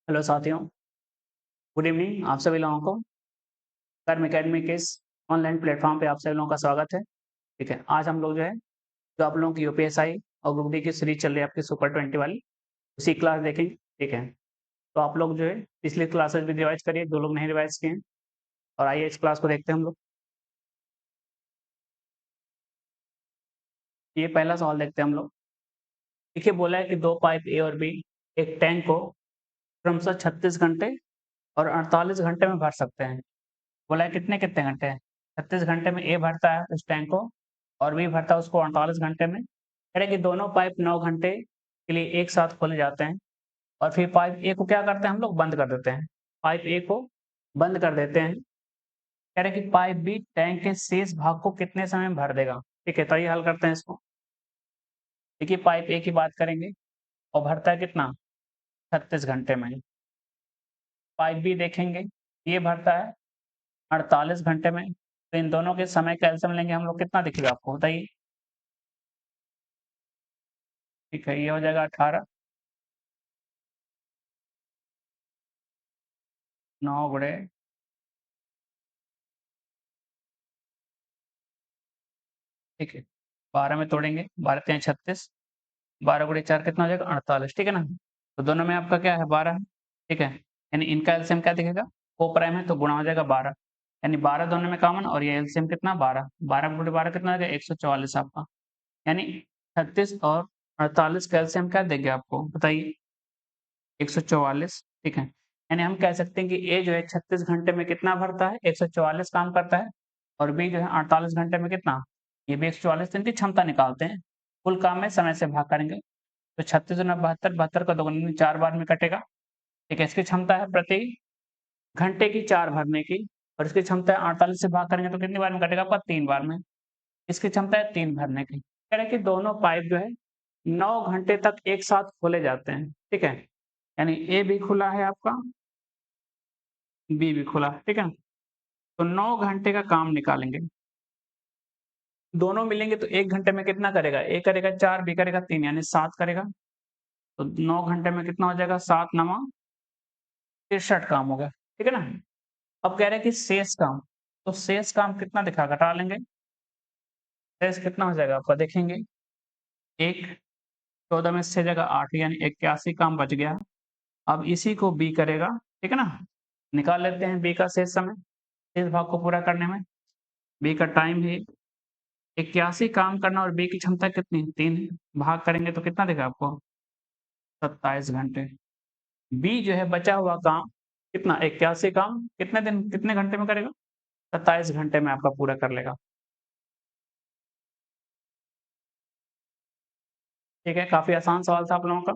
Hello साथियों, good evening आप सभी लोगों को कर्म एकेडमी के इस ऑनलाइन प्लेटफॉर्म पे आप सभी लोगों का स्वागत है। ठीक है, आज हम लोग जो है जो आप लोगों की यूपीएसआई और ग्रुप डी की सीरीज चल रही है आपकी सुपर 20 वाली उसी क्लास देखेंगे। ठीक है, तो आप लोग जो है पिछली क्लासेस भी रिवाइज करिए जो लोग नहीं रिवाइज किए हैं, और आइए इस क्लास को देखते हैं हम लोग। ये पहला सवाल देखते हैं हम लोग। देखिए, बोला है कि दो पाइप ए और बी एक टैंक को क्रमशः 36 घंटे और 48 घंटे में भर सकते हैं। बोला है कितने कितने घंटे हैं। 36 घंटे में ए भरता है उस टैंक को और बी भरता है उसको 48 घंटे में। कह रहे कि दोनों पाइप 9 घंटे के लिए एक साथ खोले जाते हैं और फिर पाइप ए को क्या करते हैं हम लोग बंद कर देते हैं। पाइप ए को बंद कर देते हैं। कह रहे कि पाइप बी टैंक के शेष भाग को कितने समय में भर देगा। ठीक है, तो ये हल करते हैं इसको। देखिए, पाइप ए की बात करेंगे और भरता है कितना 36 घंटे में। पाइप बी देखेंगे, ये भरता है 48 घंटे में। तो इन दोनों के समय का एलसीएम लेंगे हम लोग, कितना दिखेगा आपको बताइए। ठीक है, ये हो जाएगा 18। 9 गुणे ठीक है 12 में तोड़ेंगे, 12 3 36, 12 गुणे 4 कितना हो जाएगा 48। ठीक है ना, तो दोनों में आपका क्या है 12 है। ठीक है, यानी इनका एलसीएम क्या दिखेगा, को प्राइम है तो गुणा हो जाएगा 12, यानी 12 दोनों में कॉमन और ये एलसीएम कितना 12, 12 गुणे 12 कितना हो जाएगा 144 आपका। यानी 36 और 48 का एलसीएम क्या देंगे आपको बताइए 144। ठीक है, यानी हम कह सकते हैं कि ए जो है 36 घंटे में कितना भरता है 144 काम करता है, और बी जो है 48 घंटे में कितना, ये भी 144 इनकी क्षमता निकालते हैं। कुल काम में समय से भाग करेंगे तो 36 गुना 72, 72 का दोगुना 4 बार में कटेगा। ठीक है, इसकी क्षमता है प्रति घंटे की 4 भरने की, और इसकी क्षमता है 48 से भाग करेंगे तो कितनी बार में कटेगा आपका 3 बार में। इसकी क्षमता है 3 भरने की। कह रहे हैं कि दोनों पाइप जो है 9 घंटे तक एक साथ खोले जाते हैं। ठीक है, यानी ए भी खुला है आपका, बी भी खुला है। ठीक है, तो 9 घंटे का काम निकालेंगे। दोनों मिलेंगे तो 1 घंटे में कितना करेगा, ए करेगा 4, बी करेगा 3, यानी 7 करेगा। तो 9 घंटे में कितना हो जाएगा 7 नमा 63 काम हो गया। ठीक है ना। अब कह रहे हैं कि शेष काम, तो शेष काम कितना दिखा घटा लेंगे। शेष कितना हो जाएगा आपका देखेंगे, 1 14 में से जगह 8 यानी 81 काम बच गया। अब इसी को बी करेगा। ठीक है ना, निकाल लेते हैं बी का शेष समय, शेष भाग को पूरा करने में। बी का टाइम है 81 काम करना और बी की क्षमता कितनी 3 है। भाग करेंगे तो कितना देगा आपको 27 घंटे। बी जो है बचा हुआ काम कितना 81 काम कितने दिन कितने घंटे में करेगा 27 घंटे में आपका पूरा कर लेगा। ठीक है, काफी आसान सवाल था आप लोगों का।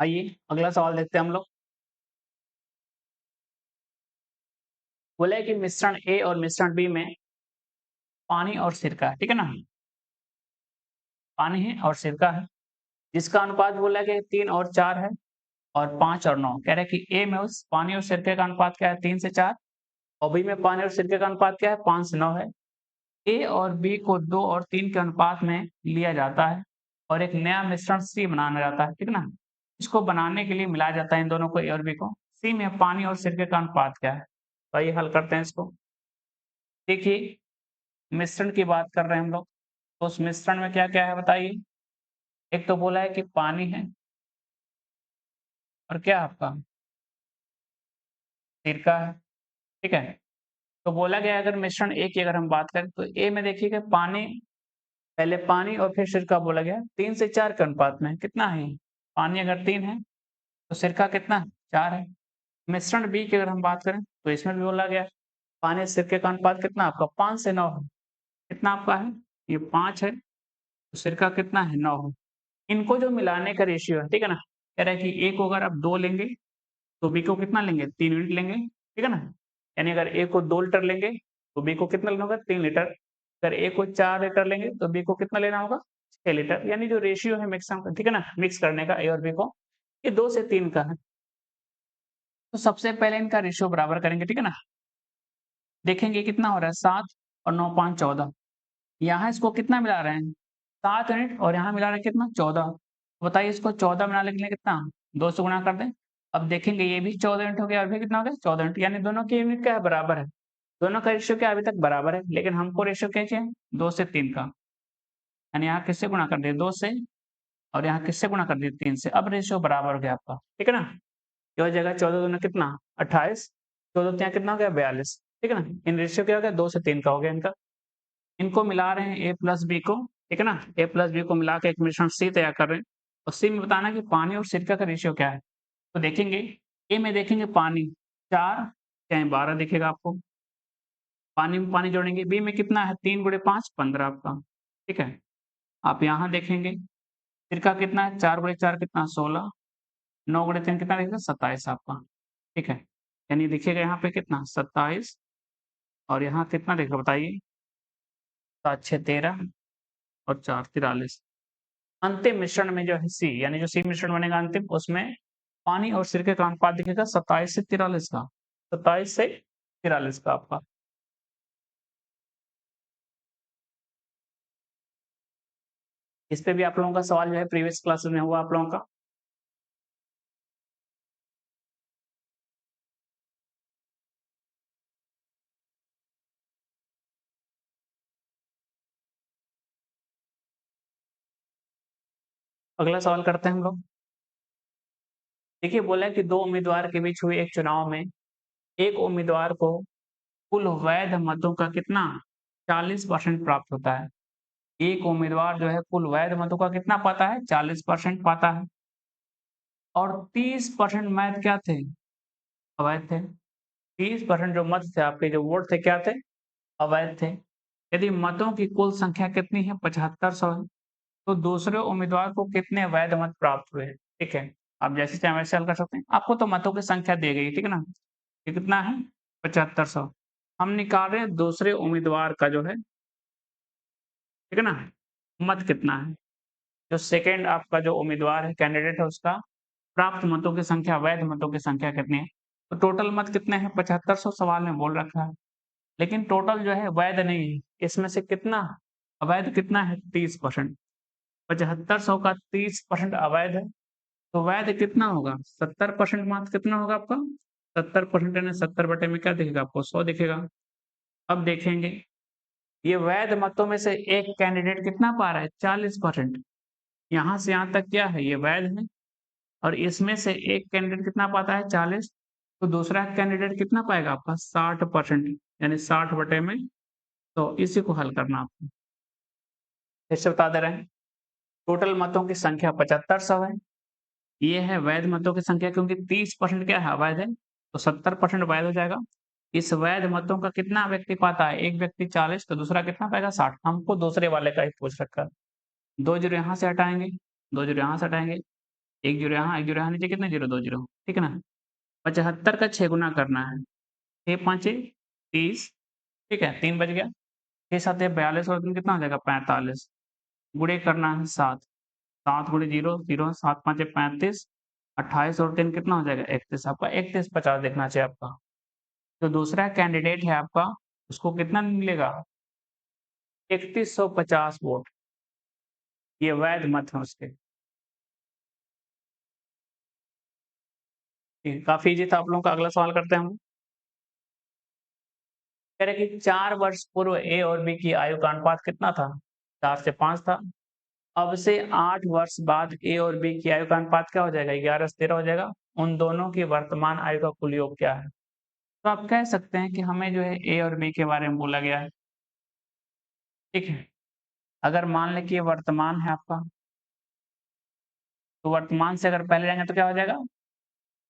आइए अगला सवाल देखते हैं हम लोग। बोले कि मिश्रण ए और मिश्रण बी में पानी और सिरका है। ठीक है ना, पानी है और सिरका है, जिसका अनुपात बोला कि 3 और 4 है और 5 और 9। कह रहे हैं कि ए में उस पानी और सिरके का अनुपात क्या है 3 से 4, और बी में पानी और सिरके का अनुपात क्या है 5 से 9 है। ए और बी को 2 और 3 के अनुपात में लिया जाता है और एक नया मिश्रण सी बनाया जाता है। ठीक है ना, इसको बनाने के लिए मिलाया जाता है इन दोनों को ए और बी को। सी में पानी और सिरके का अनुपात क्या है, तो आइए हल करते हैं इसको। देखिए, मिश्रण की बात कर रहे हैं हम लोग, तो उस मिश्रण में क्या क्या है बताइए। एक तो बोला है कि पानी है और क्या आपका सिरका है। ठीक है, तो बोला गया अगर मिश्रण ए की अगर हम बात करें तो ए में देखिएगा पानी, पहले पानी और फिर सिरका बोला गया 3 से 4 के अनुपात में कितना है, पानी अगर 3 है तो सिरका कितना 4 है। मिश्रण बी की अगर हम बात करें तो इसमें भी बोला गया पानी सिरके का अनुपात कितना आपका 5 से 9 है। कितना आपका है ये 5 है, तो सिरका कितना है 9 है। इनको जो मिलाने का रेशियो है, ठीक है ना, कह रहा है कि ए को अगर आप 2 लेंगे तो बी को कितना लेंगे 3 यूनिट लेंगे। ठीक है ना, यानी अगर ए को 2 लीटर लेंगे तो बी को कितना लेना होगा 3 लीटर। अगर ए को 4 लीटर लेंगे तो बी को कितना लेना होगा 6 लीटर। यानी जो रेशियो है मिक्स का, ठीक है ना, मिक्स करने का ए और बी को, ये 2 से 3 का है। तो सबसे पहले इनका रेशियो बराबर करेंगे। ठीक है ना, देखेंगे कितना हो रहा है 7 और 9 5 14, यहाँ इसको कितना मिला रहे हैं 7 यूनिट और यहाँ मिला रहे हैं कितना 14। बताइए इसको 14 बनाने के लिए कितना 2 से गुणा कर दें। अब देखेंगे ये भी 14 यूनिट हो गया और भी कितना हो गया 14 यूनिट, यानी दोनों की यूनिट क्या है बराबर है। दोनों का रेशियो क्या अभी तक बराबर है, लेकिन हमको रेशियो क्या चाहिए 2 से 3 का। यानी यहाँ किससे गुणा कर दिए 2 से, और यहाँ किससे गुणा कर दिए 3 से। अब रेशियो बराबर हो गया आपका, ठीक है ना। ये हो जाएगा 14 दूना कितना 28, 14 तिया कितना हो गया 42, ठीक है ना। इन रेशियो क्या हो गया 2 से 3 का हो गया इनका। इनको मिला रहे हैं ए प्लस बी को, ठीक है ना। ए प्लस बी को मिला के एक मिश्रण सी तैयार कर रहे हैं और सी में बताना कि पानी और सिरका का रेशियो क्या है। तो देखेंगे ए में देखेंगे पानी 4 चाहे 12 दिखेगा आपको, पानी में पानी जोड़ेंगे। बी में कितना है 3 गुणे 5 15 आपका, ठीक है। आप यहाँ देखेंगे सिरका कितना है 4 गुणे 4 कितना 16, 9 गुणे 3 कितना दिखेगा 27 आपका, ठीक है। यानी देखिएगा यहाँ पे कितना 27 और यहाँ कितना दिखेगा बताइए 7 6 13 और 4 43। अंतिम मिश्रण में जो है सी, यानी जो सी मिश्रण बनेगा अंतिम, उसमें पानी और सिरके का अनुपात दिखेगा 27 से 43 का, 27 से 43 का आपका। इस पे भी आप लोगों का सवाल जो है प्रीवियस क्लासेस में हुआ आप लोगों का। अगला सवाल करते हैं हम लोग। देखिए बोला है कि दो उम्मीदवार के बीच हुए एक चुनाव में एक उम्मीदवार को कुल वैध मतों का कितना 40% प्राप्त होता है। एक उम्मीदवार जो है कुल वैध मतों का कितना पाता है 40% पाता है और 30% मत क्या थे अवैध थे। 30% जो मत थे आपके जो वोट थे क्या थे अवैध थे। यदि मतों की कुल संख्या कितनी है 7500 है, तो दूसरे उम्मीदवार को कितने वैध मत प्राप्त हुए, ठीक है। आप जैसे चाहे वैसे हल कर सकते हैं। आपको तो मतों की संख्या दी गई, ठीक है ना। ये कितना है 7500। हम निकाल रहे हैं दूसरे उम्मीदवार का जो है, ठीक है ना, मत कितना है। जो सेकंड आपका जो उम्मीदवार है कैंडिडेट है उसका प्राप्त मतों की संख्या वैध मतों की संख्या कितनी है। तो टोटल मत कितने हैं 7500 सवाल में बोल रखा है, लेकिन टोटल जो है वैध नहीं है। इसमें से कितना अवैध कितना है 30%। 7500 का 30% अवैध है, तो वैध कितना होगा 70% मात्र कितना होगा आपका 70% यानी 70 बटे में क्या दिखेगा आपको 100 दिखेगा। अब देखेंगे ये वैध मतों में से एक कैंडिडेट कितना पा रहा है 40%। यहाँ से यहाँ तक क्या है ये वैध है और इसमें से एक कैंडिडेट कितना पाता है 40, तो दूसरा कैंडिडेट कितना पाएगा आपका 60%, यानी 60 बटे में। तो इसी को हल करना आपको फिर से बता दे रहे हैं। टोटल मतों की संख्या 7500 है, ये है वैध मतों की संख्या क्योंकि 30% क्या है अवैध है, तो 70% वैध हो जाएगा। इस वैध मतों का कितना व्यक्ति पाता है, एक व्यक्ति 40 तो दूसरा कितना पाएगा 60। हमको दूसरे वाले का ही पूछ रखा है। 2 जीरो यहाँ से हटाएंगे, 2 जीरो यहाँ से हटाएंगे, 1 जीरो यहाँ, 1 जीरो यहाँ, नीचे कितने जीरो 2 जीरो, ठीक है ना। 75 का 6 गुना करना है, 6 5 30, ठीक है 3 बच गया। 6 7 42 और 3 कितना हो जाएगा 45, गुणे करना है 7, 7 गुणे 0 0, 7 5 35, 28 और 3 कितना हो जाएगा 31 आपका 3150 देखना चाहिए आपका। जो दूसरा कैंडिडेट है आपका उसको कितना मिलेगा 3150 वोट, ये वैध मत है उसके। ठीक है, काफी इजी था आप लोगों का। अगला सवाल करते हैं हम। कह रहे कि 4 वर्ष पूर्व ए और बी की आयु का अनुपात कितना था 4 से 5 था। अब से 8 वर्ष बाद ए और बी की आयु का अनुपात क्या हो जाएगा 11 से 13 हो जाएगा। उन दोनों की वर्तमान आयु का कुल योग क्या है। तो आप कह सकते हैं कि हमें जो है ए और बी के बारे में बोला गया है, ठीक है। अगर मान लें कि ये वर्तमान है आपका, तो वर्तमान से अगर पहले जाएंगे तो क्या हो जाएगा,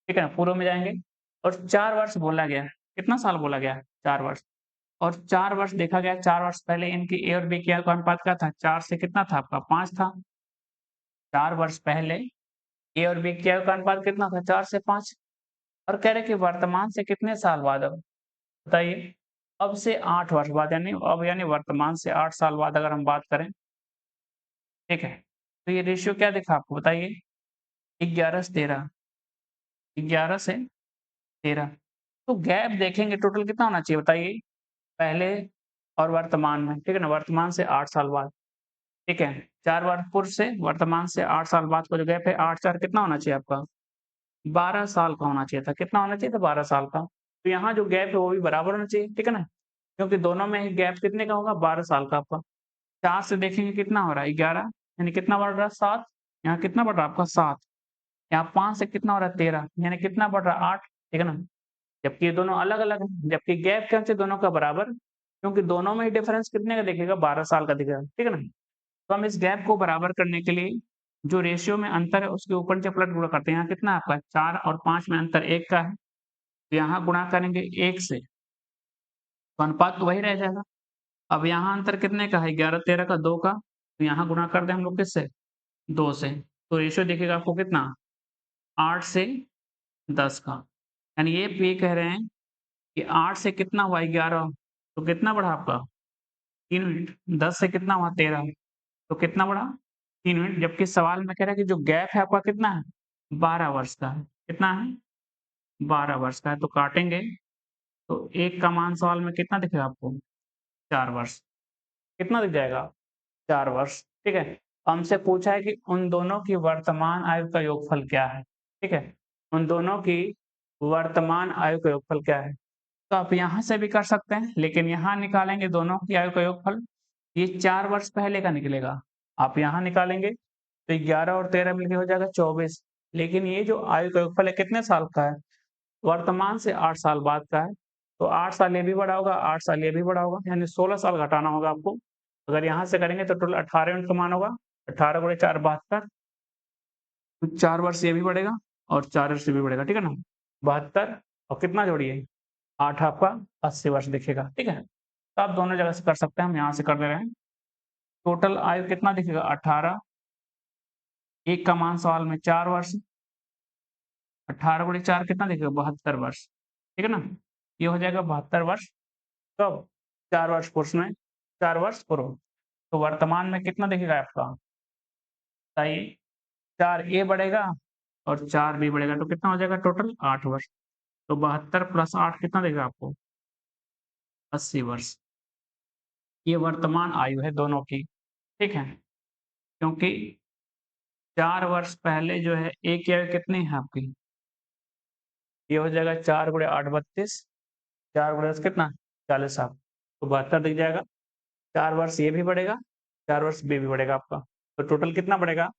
ठीक है ना, पूर्व में जाएंगे। और 4 वर्ष बोला गया है, कितना साल बोला गया है 4 वर्ष। और 4 वर्ष देखा गया 4 वर्ष पहले इनकी ए और बी की आयु का अनुपात क्या था 4 से कितना था आपका 5 था। 4 वर्ष पहले ए और बी की आयु का अनुपात कितना था 4 से 5। और कह रहे कि वर्तमान से कितने साल बाद, अब बताइए। अब से 8 वर्ष बाद, यानी अब यानी वर्तमान से 8 साल बाद अगर हम बात करें, ठीक है। तो ये रेशियो क्या दिखा आपको बताइए 11 से 13, 11 से 13। तो गैप देखेंगे टोटल कितना होना चाहिए बताइए। पहले और वर्तमान में, ठीक है ना? वर्तमान से 8 साल बाद, ठीक है? 4 वर्ष पूर्व से वर्तमान से 8 साल बाद का जो गैप है 8-4 कितना होना चाहिए आपका? 12 साल का होना चाहिए था। कितना होना चाहिए था? 12 साल का। तो यहाँ जो गैप है वो भी बराबर होना चाहिए, ठीक है ना? क्योंकि दोनों में ही गैप कितने का होगा? 12 साल का आपका। 4 से देखेंगे कितना हो रहा है? 11 यानी कितना बढ़ रहा है? 7। यहाँ कितना बढ़ रहा है आपका? 7। यहाँ 5 से कितना हो रहा है? 13 यानी कितना बढ़ रहा है? 8, ठीक है ना? जबकि ये दोनों अलग-अलग हैं, जबकि गैप क्या चाहिए दोनों का बराबर, क्योंकि दोनों में ही डिफरेंस कितने का दिखेगा? 12 साल का दिखेगा, ठीक है ना? तो हम इस गैप को बराबर करने के लिए जो रेशियो में अंतर है उसके ऊपर नीचे पलट गुणा करते हैं। यहाँ कितना है आपका? 4 और 5 में अंतर 1 का है, तो यहाँ गुणा करेंगे 1 से, तो अनुपात तो वही रह जाएगा। अब यहाँ अंतर कितने का है? 11-13 का, 2 का, तो यहाँ गुणा कर दें हम लोग किससे? 2 से। तो रेशियो दिखेगा आपको कितना? 8 से 10 का। यानी ये कह रहे हैं कि 8 से कितना हुआ? 11, तो कितना बढ़ा आपका? 3 यूनिट। 10 से कितना हुआ? 13, तो कितना बढ़ा? 3 यूनिट। जबकि सवाल में कह रहा है कि जो गैप है आपका कितना है? 12 वर्ष का है। कितना है? 12 वर्ष का है। तो काटेंगे, तो 1 का मान सवाल में कितना दिखेगा आपको? 4 वर्ष। कितना दिख जाएगा? 4 वर्ष, ठीक है? हमसे पूछा है कि उन दोनों की वर्तमान आयु का योगफल क्या है? ठीक है? उन दोनों की वर्तमान आयु का योगफल क्या है? तो आप यहाँ से भी कर सकते हैं, लेकिन यहाँ निकालेंगे दोनों की आयु का योगफल, ये 4 वर्ष पहले का निकलेगा। आप यहाँ निकालेंगे, तो 11 और 13 मिलके हो जाएगा 24, लेकिन ये जो आयु का योगफल है कितने साल का है? वर्तमान से 8 साल बाद का है। तो 8 साल ये भी बड़ा होगा, 8 साल ये भी बड़ा होगा, यानी 16 साल घटाना होगा आपको। अगर यहाँ से करेंगे तो टोटल 18 यूनिट का मान होगा, 18 गुणे 4 72, तो 4 वर्ष ये भी बढ़ेगा और 4 वर्ष ये भी बढ़ेगा, ठीक है ना? 72 और कितना जोड़िए? 8 आपका 80 वर्ष दिखेगा, ठीक है? तो आप दोनों जगह से कर सकते हैं, हम यहाँ से कर दे रहे हैं। टोटल आयु कितना दिखेगा? 18, 1 का मान सवाल में 4 वर्ष, 18 गुणे 4 कितना दिखेगा? 72 वर्ष, ठीक है ना? ये हो जाएगा 72 वर्ष, कब? 4 वर्ष पूर्व में, 4 वर्ष पूर्व। तो वर्तमान में कितना दिखेगा आपका? बताइए। 4 ये बढ़ेगा और 4 बी बढ़ेगा, तो कितना हो जाएगा टोटल? 8 वर्ष। तो 72 प्लस 8 कितना देगा आपको? 80 वर्ष। ये वर्तमान आयु है दोनों की, ठीक है? क्योंकि 4 वर्ष पहले जो है एक की आयु कितनी है आपकी? ये हो जाएगा 4 गुणे 8 32, 4 गुणे 10 कितना? 40 साल। तो 72 दिख जाएगा। 4 वर्ष ये भी बढ़ेगा, 4 वर्ष ये भी बढ़ेगा आपका। तो टोटल कितना बढ़ेगा?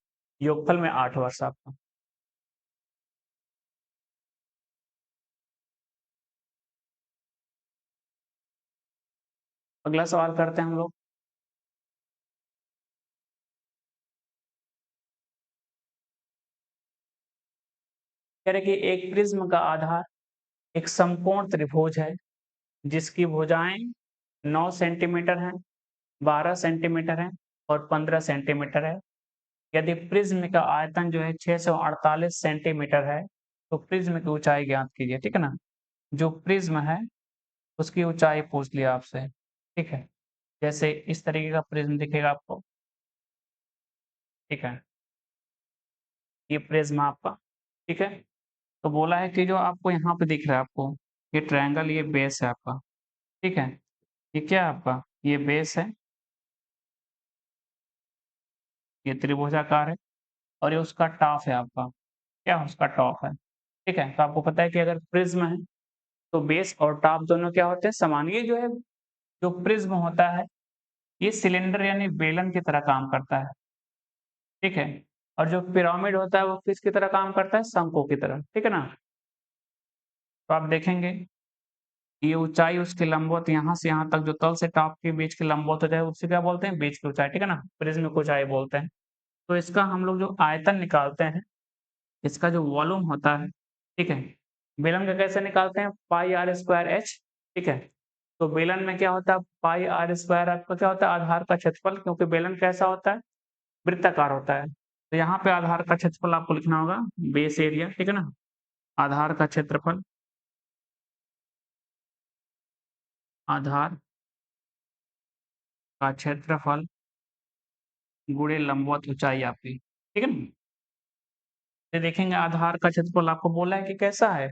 योगफल में 8 वर्ष आपका। अगला सवाल करते हैं हम लोग। कह रहे कि एक प्रिज्म का आधार एक समकोण त्रिभुज है, जिसकी भुजाएं 9 सेंटीमीटर हैं, 12 सेंटीमीटर है और 15 सेंटीमीटर है। यदि प्रिज्म का आयतन जो है 648 सेंटीमीटर है, तो प्रिज्म की ऊंचाई ज्ञात कीजिए, ठीक है ना? जो प्रिज्म है उसकी ऊंचाई पूछ लिया आपसे, ठीक है? जैसे इस तरीके का प्रिज्म दिखेगा आपको, ठीक है? ये प्रिज्म आपका, ठीक है? तो बोला है कि जो आपको यहाँ पे दिख रहा है आपको, ये ट्रायंगल, ये बेस है आपका, ठीक है? ये क्या है आपका? ये बेस है, ये त्रिभुजाकार है और ये उसका टॉप है आपका। क्या? उसका टॉप है, ठीक है? तो आपको पता है कि अगर प्रिज्म है तो बेस और टॉप दोनों क्या होते हैं? समान। ये जो है, जो प्रिज्म होता है, ये सिलेंडर यानी बेलन की तरह काम करता है, ठीक है? और जो पिरामिड होता है वो किसकी तरह काम करता है? शंकु की तरह, ठीक है ना? तो आप देखेंगे, ये ऊंचाई उसकी लंबवत यहाँ से यहाँ तक जो तल से टॉप के बीच की लंबवत हो जाए उसे क्या बोलते हैं? बीच की ऊंचाई, ठीक है ना? प्रिज्म की ऊंचाई बोलते हैं। तो इसका हम लोग जो आयतन निकालते हैं, इसका जो वॉल्यूम होता है, ठीक है? बेलन का कैसे निकालते हैं? पाई आर स्क्वायर एच, ठीक है? तो बेलन में क्या होता है? पाई आर स्क्वायर आपका क्या होता है? आधार का क्षेत्रफल, क्योंकि बेलन कैसा होता है? वृत्ताकार होता है। तो यहाँ पे आधार का क्षेत्रफल आपको लिखना होगा, बेस एरिया, ठीक है ना? आधार का क्षेत्रफल, आधार का क्षेत्रफल गुणे लंबवत ऊंचाई आपकी, ठीक है ना? ये देखेंगे आधार का क्षेत्रफल आपको बोला है कि कैसा है?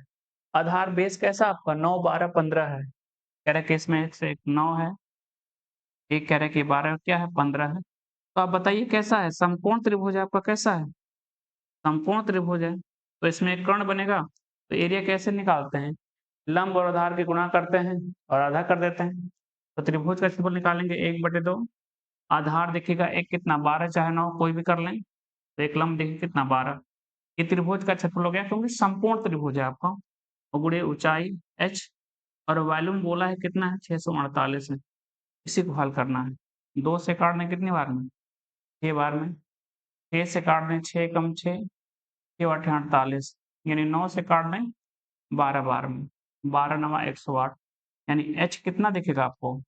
आधार बेस कैसा आपका? 9 12 15 है। कह रहा है कि इसमें से 9 है, एक कह रहा है कि 12 क्या है 15 है। तो आप बताइए कैसा है? समकोण त्रिभुज आपका कैसा है? समकोण त्रिभुज है। तो इसमें एक कर्ण बनेगा। तो एरिया कैसे निकालते हैं? लंब और आधार के गुणा करते हैं और आधा कर देते हैं। तो त्रिभुज का क्षेत्रफल निकालेंगे 1/2। आधार देखिएगा एक कितना 12 चाहे 9 कोई भी कर लें। तो एक लंब देखिए कितना 12। ये त्रिभुज का क्षेत्रफल हो गया क्योंकि समकोण त्रिभुज है आपका। और गुणे ऊंचाई h और वॉल्यूम बोला है कितना है 648 है। इसी को हल करना है। 2 से काट दें कितनी बार में? 6 बार में। 6 से काट दें 6 कम 6 6 8 48 यानी 9 से काट दें 12 बार में। 12 नवा 108 यानी h कितना दिखेगा आपको?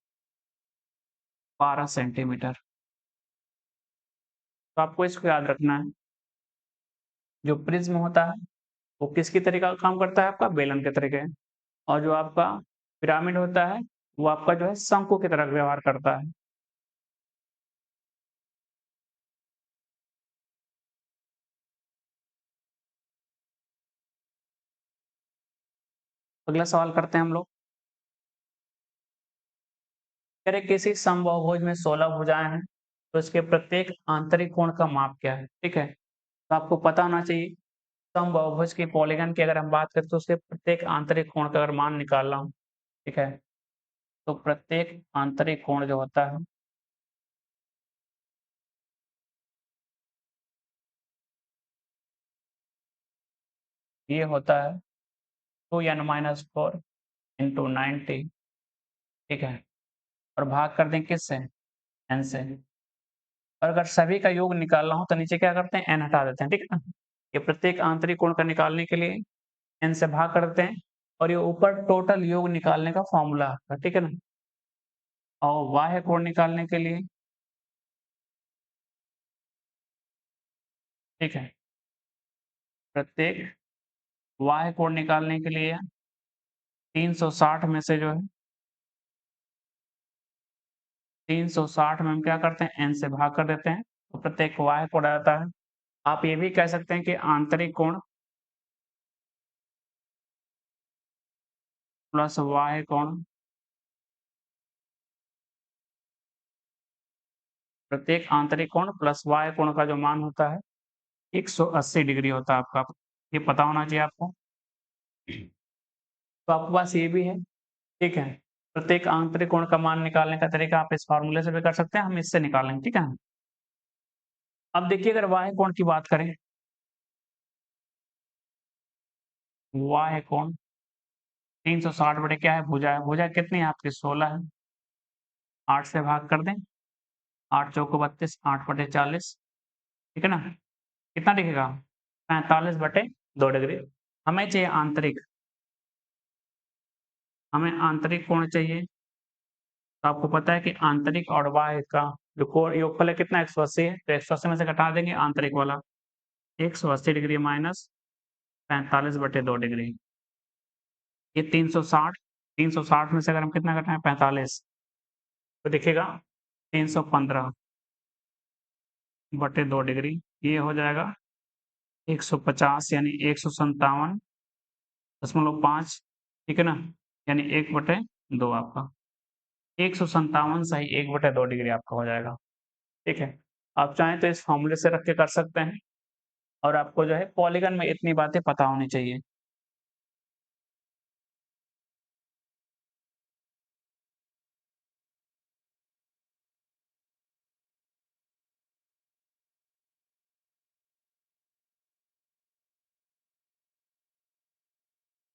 12 सेंटीमीटर। तो आपको इसको याद रखना है। जो प्रिज्म होता है वो किसकी तरह का काम करता है आपका? बेलन के तरीके। और जो आपका पिरामिड होता है वो आपका जो है शंकु की तरह व्यवहार करता है। अगला सवाल करते हैं हम लोग। कह रहे किसी समबाहुभुज में 16 भुजाएं हैं तो इसके प्रत्येक आंतरिक कोण का माप क्या है? ठीक है। तो आपको पता होना चाहिए समबाहुभुज के पॉलीगन की अगर हम बात करें तो उसके प्रत्येक आंतरिक कोण का अगर मान निकालना हो, ठीक है, तो प्रत्येक आंतरिक कोण जो होता है ये होता है 2n-4 इंटू 90। ठीक है। और भाग कर दें किससे? n से। और अगर सभी का योग निकालना हो तो नीचे क्या करते हैं? n हटा देते हैं। ठीक है ना। ये प्रत्येक आंतरिक कोण का निकालने के लिए n से भाग कर देते हैं और ये ऊपर टोटल योग निकालने का फॉर्मूला है। ठीक है ना। और बाह्य कोण निकालने के लिए, ठीक है, प्रत्येक बाह्य कोण निकालने के लिए 360 में से जो है 360 में हम क्या करते हैं? n से भाग कर देते हैं तो प्रत्येक बाह्य कोण आ जाता है। आप ये भी कह सकते हैं कि आंतरिक कोण प्लस बाह्य कोण, प्रत्येक आंतरिक कोण प्लस बाह्य कोण का जो मान होता है 180 डिग्री होता है आपका। ये पता होना चाहिए आपको। तो आपके पास ये भी है। ठीक है। प्रत्येक आंतरिक कोण का मान निकालने का तरीका आप इस फार्मूले से भी कर सकते हैं, हम इससे निकालेंगे। ठीक है। अब देखिए अगर बाह्य कोण की बात करें, बाह्य कोण 360 बटे क्या है? भुजा है। भुजा कितनी है आपकी? 16 है। 8 से भाग कर दें। 8 चौको 32, 8 बटे 40। ठीक है ना। कितना दिखेगा? 45 बटे 2 डिग्री। हमें चाहिए आंतरिक, हमें आंतरिक कोण चाहिए। तो आपको पता है कि आंतरिक और बाह्य का जो कोण योगफल है कितना? 180 है। तो 180 में से घटा देंगे आंतरिक वाला 180 डिग्री माइनस 45 बटे 2 डिग्री। ये 360, 360 में से अगर हम कितना घटाएं 45 तो दिखेगा 315 बटे 2 डिग्री। ये हो जाएगा 150 यानी 157.5। ठीक है ना। यानी 1/2 आपका 157 सही 1/2 डिग्री आपका हो जाएगा। ठीक है। आप चाहें तो इस फॉर्मूले से रख के कर सकते हैं और आपको जो है पॉलीगन में इतनी बातें पता होनी चाहिए।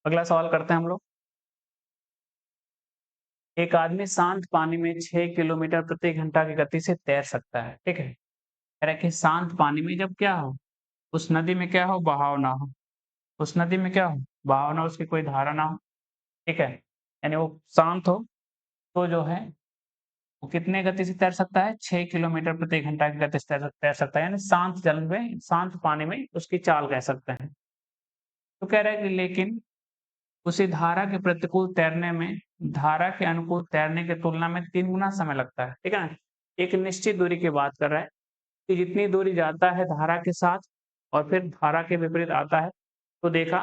अगला सवाल करते हैं हम लोग। एक आदमी शांत पानी में 6 किलोमीटर प्रति घंटा की गति से तैर सकता है। ठीक है। कह रहा है कि शांत पानी में जब क्या हो, उस नदी में क्या हो? बहाव ना हो। उस नदी में क्या हो? बहाव ना हो, उसकी कोई धारा ना हो। ठीक है। यानी वो शांत हो तो जो है वो कितने गति से तैर सकता है? 6 किलोमीटर प्रति घंटा की गति से तैर सकता है। यानी शांत जल में, शांत पानी में उसकी चाल कह सकते हैं। तो कह रहा है कि लेकिन उसी धारा के प्रतिकूल तैरने में धारा के अनुकूल तैरने की तुलना में 3 गुना समय लगता है। ठीक है ना। एक निश्चित दूरी की बात कर रहा है कि जितनी दूरी जाता है धारा के साथ और फिर धारा के विपरीत आता है तो देखा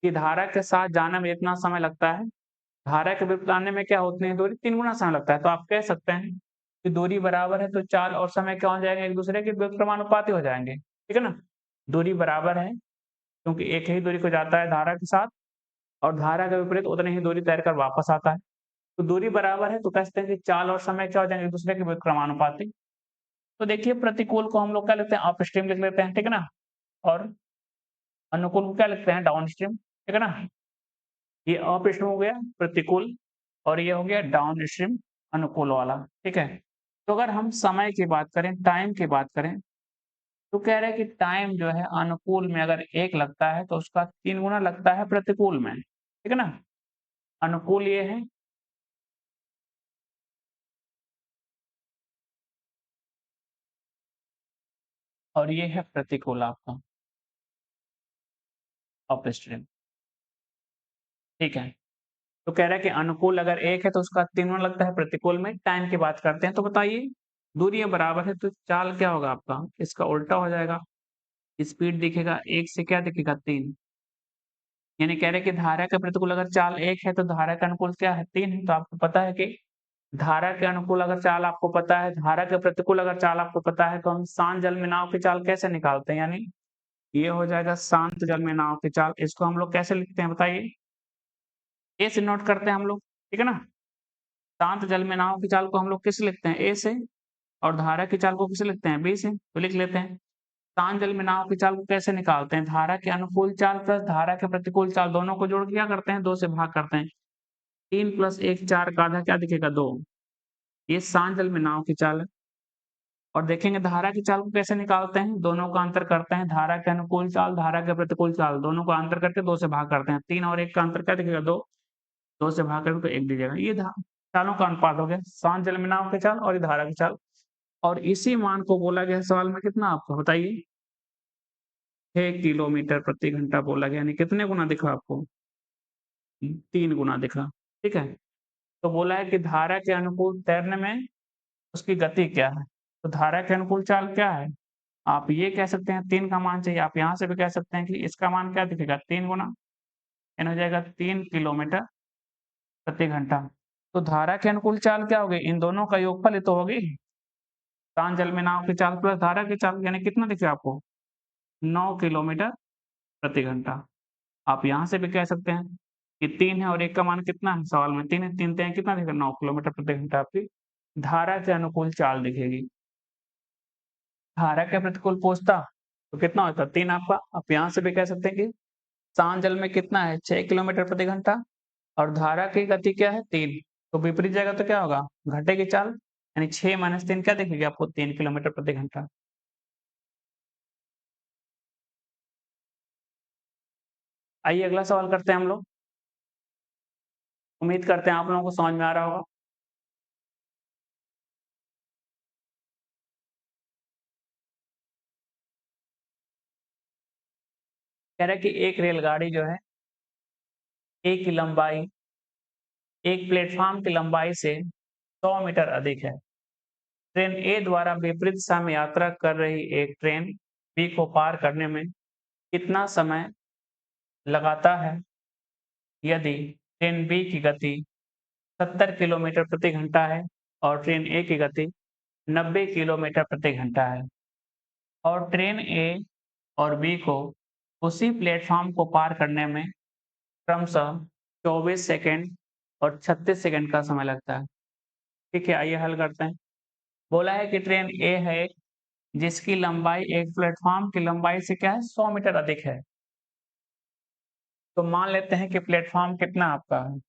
कि धारा के साथ जाने में इतना समय लगता है, धारा के विपरीत आने में क्या उतनी दूरी 3 गुना समय लगता है। तो आप कह सकते हैं कि दूरी बराबर है तो चाल और समय क्या हो जाएंगे, एक दूसरे के व्युत्क्रमानुपाती हो जाएंगे, ठीक है ना। दूरी बराबर है क्योंकि एक ही दूरी को जाता है धारा के साथ और धारा के विपरीत उतनी ही दूरी तैर कर वापस आता है। तो दूरी बराबर है तो कह सकते हैं कि चाल और समय क्या हो जाएंगे, एक दूसरे के व्युत्क्रमानुपाती। तो देखिए प्रतिकूल को हम लोग क्या लिखते हैं, अपस्ट्रीम लिख लेते हैं, ठीक है ना। और अनुकूल को क्या लिखते हैं, डाउनस्ट्रीम, ठीक है ना। ये अपस्ट्रीम हो गया प्रतिकूल और ये हो गया डाउनस्ट्रीम अनुकूल वाला, ठीक है। तो अगर हम समय की बात करें, टाइम की बात करें, तो कह रहे हैं कि टाइम जो है अनुकूल में अगर 1 लगता है तो उसका 3 गुना लगता है प्रतिकूल में, ठीक है ना। अनुकूल ये है और ये है प्रतिकूल आपका अपस्ट्रीम, ठीक है। तो कह रहा है कि अनुकूल अगर 1 है तो उसका 3 गुना लगता है प्रतिकूल में। टाइम की बात करते हैं तो बताइए, दूरी बराबर है तो चाल क्या होगा आपका, इसका उल्टा हो जाएगा। स्पीड दिखेगा 1 से क्या दिखेगा 3, यानी कह रहे हैं कि धारा के प्रतिकूल अगर चाल 1 है तो धारा का अनुकूल क्या है, 3 है। तो आपको पता है कि धारा के अनुकूल अगर चाल आपको पता है, धारा के प्रतिकूल अगर चाल आपको पता है, तो हम शांत जल में नाव की चाल कैसे निकालते हैं, यानी ये हो जाएगा शांत जल में नाव की चाल। इसको हम लोग कैसे लिखते हैं बताइए, ए से नोट करते हैं हम लोग, ठीक है ना। शांत जल में नाव की चाल को हम लोग किससे लिखते हैं, ए से, और धारा की चाल को किसे लिखते हैं, बी से। तो लिख लेते हैं। शांत जल में नाव की चाल को कैसे निकालते हैं, धारा के अनुकूल चाल प्लस धारा के प्रतिकूल चाल दोनों को जोड़ के क्या करते हैं, 2 से भाग करते हैं। 3 + 1 4 का आधा क्या दिखेगा, 2। ये शांत जल में नाव की चाल है। और देखेंगे धारा की चाल को कैसे निकालते हैं, दोनों का अंतर करते हैं, धारा के अनुकूल चाल धारा के प्रतिकूल चाल दोनों का अंतर करके 2 से भाग करते हैं। 3 और 1 का अंतर क्या दिखेगा, 2। 2 से भाग करेंगे तो 1 दीजिएगा। ये चालों का अनुपात हो गया, शांत जल में नाव की चाल और ये धारा की चाल। और इसी मान को बोला गया सवाल में कितना आपको बताइए, 6 किलोमीटर प्रति घंटा बोला गया, यानी कितने गुना दिखा आपको, 3 गुना दिखा, ठीक है। तो बोला है कि धारा के अनुकूल तैरने में उसकी गति क्या है। तो धारा के अनुकूल चाल क्या है, आप ये कह सकते हैं 3 का मान चाहिए, आप यहाँ से भी कह सकते हैं कि इसका मान क्या दिखेगा, 3 गुना, यानी हो जाएगा 3 किलोमीटर प्रति घंटा। तो धारा के अनुकूल चाल क्या होगी, इन दोनों का योगफल ही तो होगी, शांत जल में नाव की चाल प्लस धारा की चाल, यानी कितना दिखे आपको, 9 किलोमीटर प्रति घंटा। आप यहाँ से भी कह सकते हैं कि 3 है और 1 का मान कितना है, सवाल में 3 है, 3 3 कितना दिखेगा, 9 किलोमीटर प्रति घंटा आपकी धारा के अनुकूल चाल दिखेगी। धारा के प्रतिकूल पूछता तो कितना होता, 3 आपका। आप यहाँ से भी कह सकते हैं कि शांत जल में कितना है, 6 किलोमीटर प्रति घंटा और धारा की गति क्या है, 3। तो विपरीत जाएगा तो क्या होगा, घटेगी चाल, यानी 6 - 3 क्या दिखेगी आपको, 3 किलोमीटर प्रति घंटा। आइए अगला सवाल करते हैं हम लोग। उम्मीद करते हैं आप लोगों को समझ में आ रहा होगा। कह रहा है कि एक रेलगाड़ी जो है ए की लंबाई एक प्लेटफॉर्म की लंबाई से 100 मीटर अधिक है। ट्रेन ए द्वारा विपरीत दिशा में यात्रा कर रही एक ट्रेन बी को पार करने में कितना समय लगाता है यदि ट्रेन बी की गति 70 किलोमीटर प्रति घंटा है और ट्रेन ए की गति 90 किलोमीटर प्रति घंटा है और ट्रेन ए और बी को उसी प्लेटफॉर्म को पार करने में क्रमशः 24 सेकंड और 36 सेकंड का समय लगता है। ठीक है, आइए हल करते हैं। बोला है कि ट्रेन ए है एक, जिसकी लंबाई एक प्लेटफॉर्म की लंबाई से क्या है, 100 मीटर अधिक है। तो मान लेते हैं कि प्लेटफॉर्म कितना आपका है,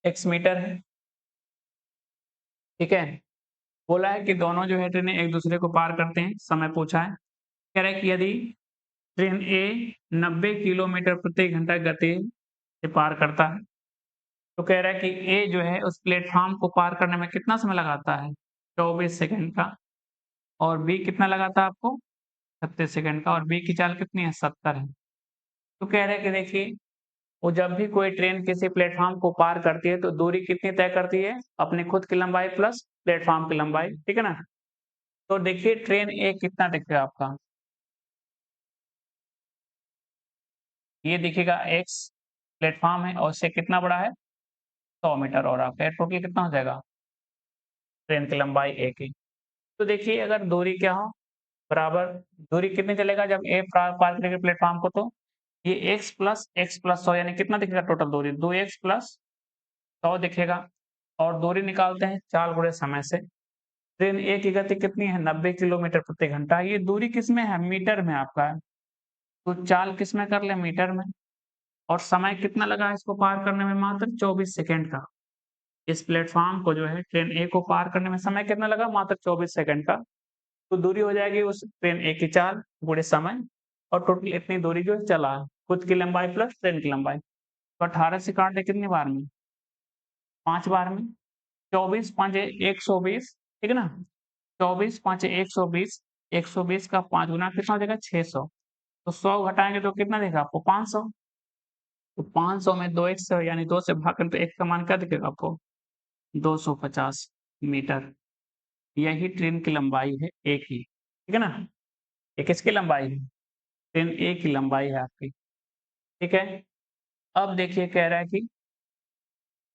x मीटर है, ठीक है। बोला है कि दोनों जो है ट्रेनें एक दूसरे को पार करते हैं, समय पूछा है। कह रहा है कि यदि ट्रेन ए 90 किलोमीटर प्रति घंटा गति से पार करता है, तो कह रहा है कि ए जो है उस प्लेटफॉर्म को पार करने में कितना समय लगाता है, 24 सेकंड का, और बी कितना लगाता है आपको, 36 सेकंड का, और बी की चाल कितनी है, 70 है। तो कह रहे हैं कि देखिए, वो जब भी कोई ट्रेन किसी प्लेटफॉर्म को पार करती है तो दूरी कितनी तय करती है, अपनी खुद की लंबाई प्लस प्लेटफॉर्म की लंबाई, ठीक है ना। तो देखिए ट्रेन ए कितना दिख रहा है आपका, ये देखिएगा एक्स प्लेटफॉर्म है और इससे कितना बड़ा है 100 मीटर और आपका टोटल कितना हो जाएगा ट्रेन की लंबाई ए की। तो देखिए अगर दूरी क्या हो बराबर दूरी कितनी चलेगा जब ए पार करेगा प्लेटफॉर्म को तो ये x प्लस 100 यानी कितना दिखेगा टोटल दूरी 2x प्लस 100 दिखेगा और दूरी निकालते हैं चाल गुणे समय से। ट्रेन ए की गति कितनी है 90 किलोमीटर प्रति घंटा। ये दूरी किसमें है मीटर में आपका है तो चाल किसमें कर ले मीटर में और समय कितना लगा इसको पार करने में मात्र 24 सेकंड का। इस प्लेटफॉर्म को जो है ट्रेन ए को पार करने में समय कितना लगा मात्र 24 सेकंड का। तो दूरी हो जाएगी उस ट्रेन ए की चाल गुणे समय और टोटल इतनी दूरी जो चला है खुद की लंबाई प्लस ट्रेन की लंबाई। तो 18 से काट दे कितनी बार में 5 बार में 24 5 120 ठीक है ना 24 5 120 120 का 5 गुना कितना हो जाएगा 600 तो 100 घटाएंगे तो कितना देगा आपको 500 तो 500 में 2 1 से यानी 2 से भाग करें तो x का मान क्या दिखेगा आपको 250 मीटर। यही ट्रेन की लंबाई है ए की ठीक है ना ये किसकी लंबाई है ट्रेन ए की लंबाई है आपकी ठीक है। अब देखिए कह रहा है कि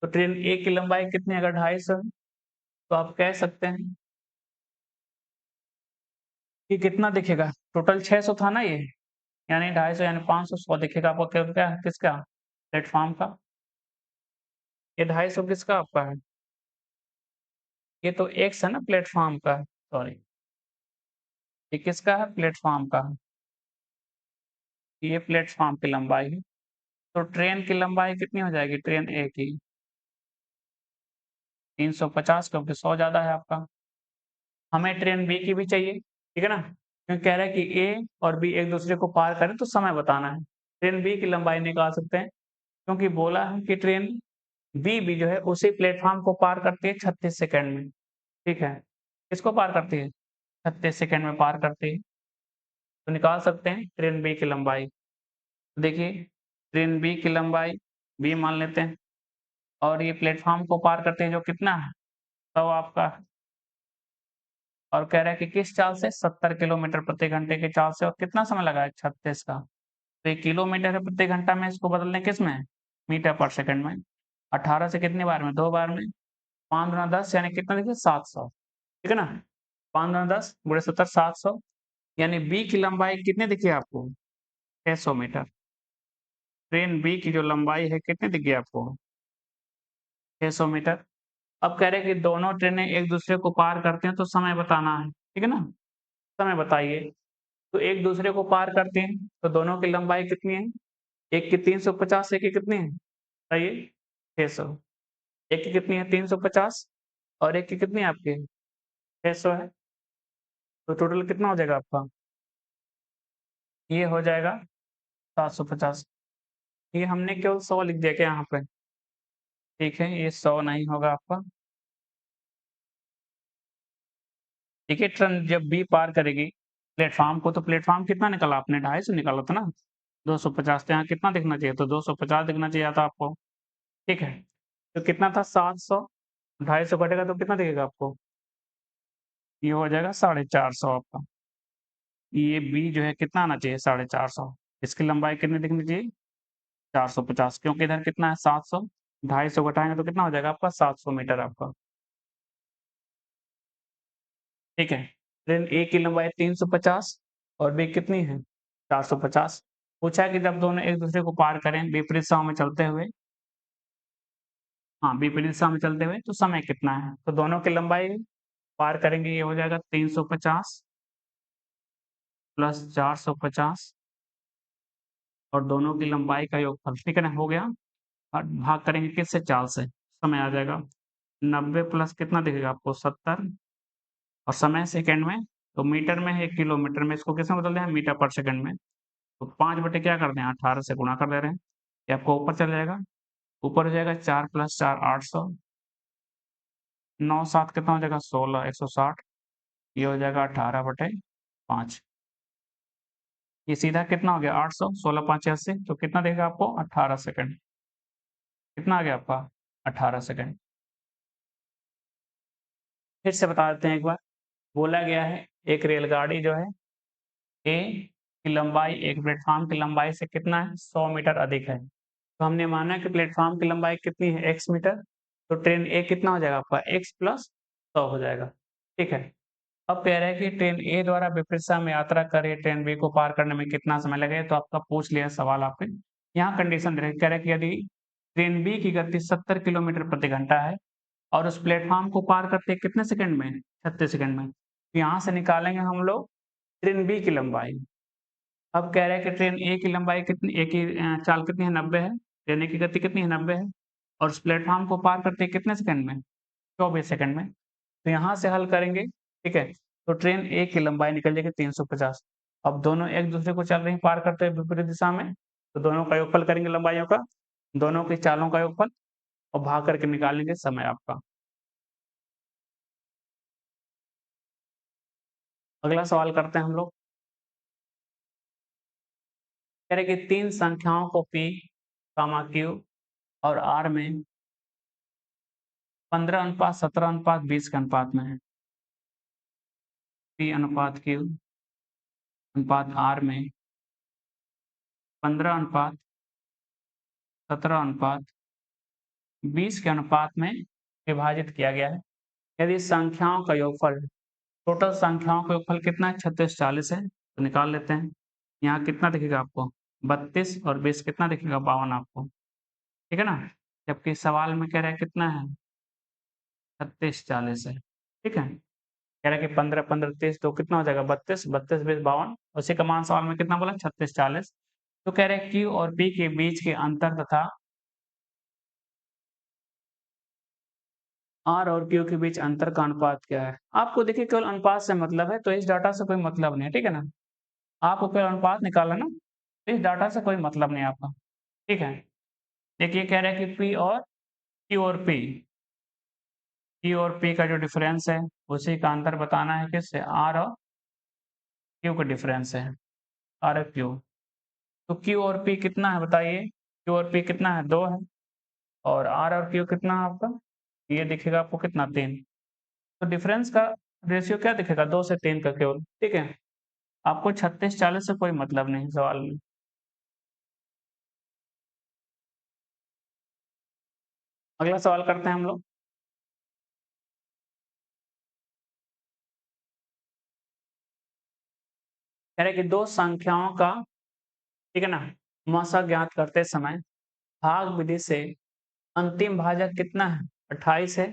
तो ट्रेन ए की लंबाई कितनी है? अगर 250 है तो आप कह सकते हैं कि कितना दिखेगा टोटल 600 था ना ये यानी 250 यानी 500 100 दिखेगा आपको क्या किसका प्लेटफॉर्म का। ये 250 किसका आपका है ये तो एक्स है ना प्लेटफॉर्म का सॉरी ये किसका है प्लेटफॉर्म का ये प्लेटफॉर्म की लंबाई है। तो ट्रेन की लंबाई कितनी हो जाएगी ट्रेन ए की 350 क्योंकि 100 ज्यादा है आपका। हमें ट्रेन बी की भी चाहिए ठीक है ना क्योंकि कह रहा है कि ए और बी एक दूसरे को पार करें तो समय बताना है। ट्रेन बी की लंबाई निकाल सकते हैं क्योंकि बोला है कि ट्रेन बी भी जो है उसी प्लेटफॉर्म को पार करती है 36 सेकंड में ठीक है। किसको पार करती है 36 सेकंड में पार करती है तो निकाल सकते हैं ट्रेन बी की लंबाई। देखिए ट्रेन बी की लंबाई बी मान लेते हैं और ये प्लेटफॉर्म को पार करते हैं जो कितना है तो आपका और कह रहा है कि किस चाल से 70 किलोमीटर प्रति घंटे की चाल से और कितना समय लगा है 36 का। तो ये किलोमीटर है प्रति घंटा में इसको बदलने किस में मीटर पर सेकंड में 18 से कितनी बार में 2 बार में 5 गुना 10 यानी कितना देखिए 700 ठीक है ना 5 गुना 10 गुणे 70 700 यानी बी की लंबाई कितनी दिखी आपको 600 मीटर। ट्रेन बी की जो लंबाई है कितनी दिखी आपको 600 मीटर। अब कह रहे हैं कि दोनों ट्रेनें एक दूसरे को पार करते हैं तो समय बताना है ठीक है ना समय बताइए। तो एक दूसरे को पार करते हैं तो दोनों की लंबाई कितनी है एक की 350 एक की कितनी है बताइए 600 एक की कितनी है 350 और एक की कितनी है आपकी 600 है तो टोटल कितना हो जाएगा आपका ये हो जाएगा 750। ये हमने केवल 100 लिख दिया क्या यहाँ पे ठीक है ये 100 नहीं होगा आपका। ठीक है ट्रेन जब बी पार करेगी प्लेटफॉर्म को तो प्लेटफॉर्म कितना निकाला आपने 250 निकाला था ना 250 तो यहाँ कितना दिखना चाहिए तो 250 दिखना चाहिए था आपको ठीक है। तो कितना था 700 250 घटेगा तो कितना दिखेगा आपको ये हो जाएगा 450 आपका। ये बी जो है कितना आना चाहिए 450 इसकी लंबाई कितनी दिखनी चाहिए 450 क्योंकि इधर कितना है 700 250 घटाएंगे तो कितना हो जाएगा आपका 700 मीटर आपका ठीक है। ट्रेन ए की लंबाई 350 और बी कितनी है 450। पूछा है कि जब दोनों एक दूसरे को पार करें विपरीत दिशाओं में चलते हुए हाँ विपरीत दिशा में चलते हुए तो समय कितना है तो दोनों की लंबाई पार करेंगे ये हो जाएगा 350 प्लस 450 और दोनों की लंबाई का योगफल ठीक है ना हो गया और भाग करेंगे किससे चाल से समय आ जाएगा 90 प्लस कितना दिखेगा आपको 70 और समय सेकंड में तो मीटर में है किलोमीटर में इसको किसमें बदल दें मीटर पर सेकंड में तो 5 बटे क्या कर दें 18 से गुणा कर दे रहे हैं ये आपको ऊपर चल जाएगा ऊपर हो जाएगा 4 प्लस 4 800 9 7 कितना हो जाएगा 16 160 ये हो जाएगा 18 बटे 5 ये सीधा कितना हो गया 800 16 5 80 तो कितना देगा आपको 18 सेकंड कितना आ गया आपका 18 सेकंड। फिर से बता देते हैं एक बार बोला गया है एक रेलगाड़ी जो है ए की लंबाई एक प्लेटफॉर्म की लंबाई से कितना है 100 मीटर अधिक है। तो हमने माना कि प्लेटफॉर्म की लंबाई कितनी है x मीटर, तो ट्रेन ए कितना हो जाएगा आपका x प्लस 100 हो जाएगा। ठीक है। अब कह रहा है कि ट्रेन ए द्वारा विपरीत दिशा में यात्रा करे ट्रेन बी को पार करने में कितना समय लगेगा, तो आपका पूछ लिया सवाल आपने। यहाँ कंडीशन दे रहे कह रहा है कि यदि ट्रेन बी की गति 70 किलोमीटर प्रति घंटा है और उस प्लेटफॉर्म को पार करते कितने सेकंड में 36 सेकंड में, तो यहाँ से निकालेंगे हम लोग ट्रेन बी की लंबाई। अब कह रहा है कि ट्रेन ए की लंबाई कितनी, ए की चाल कितनी है 90 है, ट्रेन ए की गति कितनी है 90 है और उस प्लेटफॉर्म को पार करते कितने सेकंड में 24 सेकंड में। तो यहाँ से हल करेंगे, ठीक है, तो ट्रेन ए की लंबाई निकल जाएगी 350। अब दोनों एक दूसरे को चल रही हैं पार करते हुए विपरीत दिशा में, तो दोनों का योगफल करेंगे लंबाइयों का, दोनों की चालों का योगफल और भाग करके निकालेंगे समय आपका। अगला सवाल करते हैं हम लोग। कह रहे कि तीन संख्याओं को P, Q और R में 15 अनुपात 17 अनुपात 20 के अनुपात में है। P अनुपात Q अनुपात R में 15 अनुपात 17 अनुपात 20 के अनुपात में विभाजित किया गया है। यदि संख्याओं का योगफल, टोटल संख्याओं का योगफल कितना है 36 40 है, तो निकाल लेते हैं। यहाँ कितना दिखेगा आपको 32 और 20 कितना दिखेगा 52 आपको, ठीक है ना। जबकि सवाल में कह रहा है कितना है 36 40 है, ठीक है। कह रहा है कि 15 15 30 तो कितना हो जाएगा 32 32 20 52, उसी का मान सवाल में कितना बोला 36 40। तो कह रहे हैं Q और P के बीच के अंतर तथा R और Q के बीच अंतर का अनुपात क्या है। आपको देखिए केवल अनुपात से मतलब है, तो इस डाटा से कोई मतलब नहीं है, ठीक है ना। आपको केवल अनुपात निकालना ना, तो इस डाटा से कोई मतलब नहीं आपका, ठीक है। देखिए कह रहा है कि P और Q और P, Q और P का जो डिफरेंस है उसी का अंतर बताना है, किससे R और Q का डिफरेंस है, R और Q। तो Q और P कितना है बताइए, Q और P कितना है 2 है और R और Q कितना है आपका, ये दिखेगा आपको कितना 3। तो डिफरेंस का रेशियो क्या दिखेगा 2 से 3 का केवल, ठीक है। आपको 36 40 से कोई मतलब नहीं सवाल में। अगला सवाल करते हैं हम लोग। कह रहे कि दो संख्याओं का, ठीक है ना, मौसा ज्ञात करते समय भाग विधि से अंतिम भाजक कितना है 28 है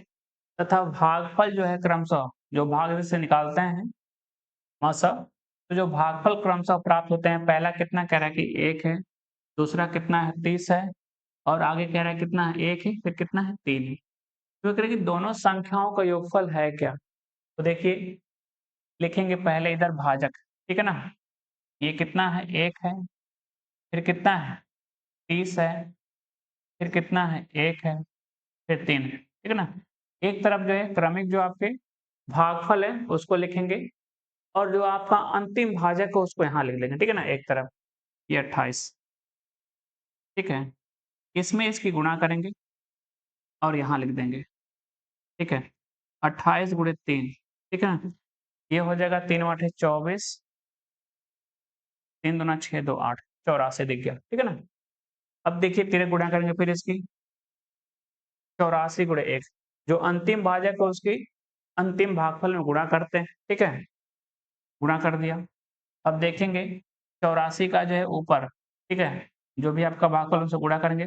तथा भागफल जो है क्रमशः, जो भाग विधि से निकालते हैं मौसा, तो जो भागफल क्रमशः प्राप्त होते हैं, पहला कितना कह रहा है कि 1 है, दूसरा कितना है 30 है और आगे कह रहा है कितना है 1 है, फिर कितना है 3 है। तो कह रहे हैं कि दोनों संख्याओं का योगफल है क्या, तो देखिए लिखेंगे पहले इधर भाजक, ठीक है ना। ये कितना है 1 है, फिर कितना है 30 है, फिर कितना है 1 है, फिर 3 है, ठीक है ना। एक तरफ जो है क्रमिक जो आपके भागफल है उसको लिखेंगे और जो आपका अंतिम भाजक है उसको यहाँ लिख लेंगे, ठीक है ना, एक तरफ ये 28, ठीक है। इसमें इसकी गुणा करेंगे और यहाँ लिख देंगे, ठीक है। 28 गुणे 3, ठीक है ना, ये हो जाएगा 3 8 24, 3 दूना 6 2 8, 84 दिख गया, ठीक है ना। अब देखिए तिरक गुणा करेंगे फिर इसकी 84 गुणे 1, जो अंतिम भाजक है उसकी अंतिम भागफल में गुणा करते हैं, ठीक है, गुणा कर दिया। अब देखेंगे 84 का जो है ऊपर, ठीक है, जो भी आपका भागफल उसे गुणा करेंगे,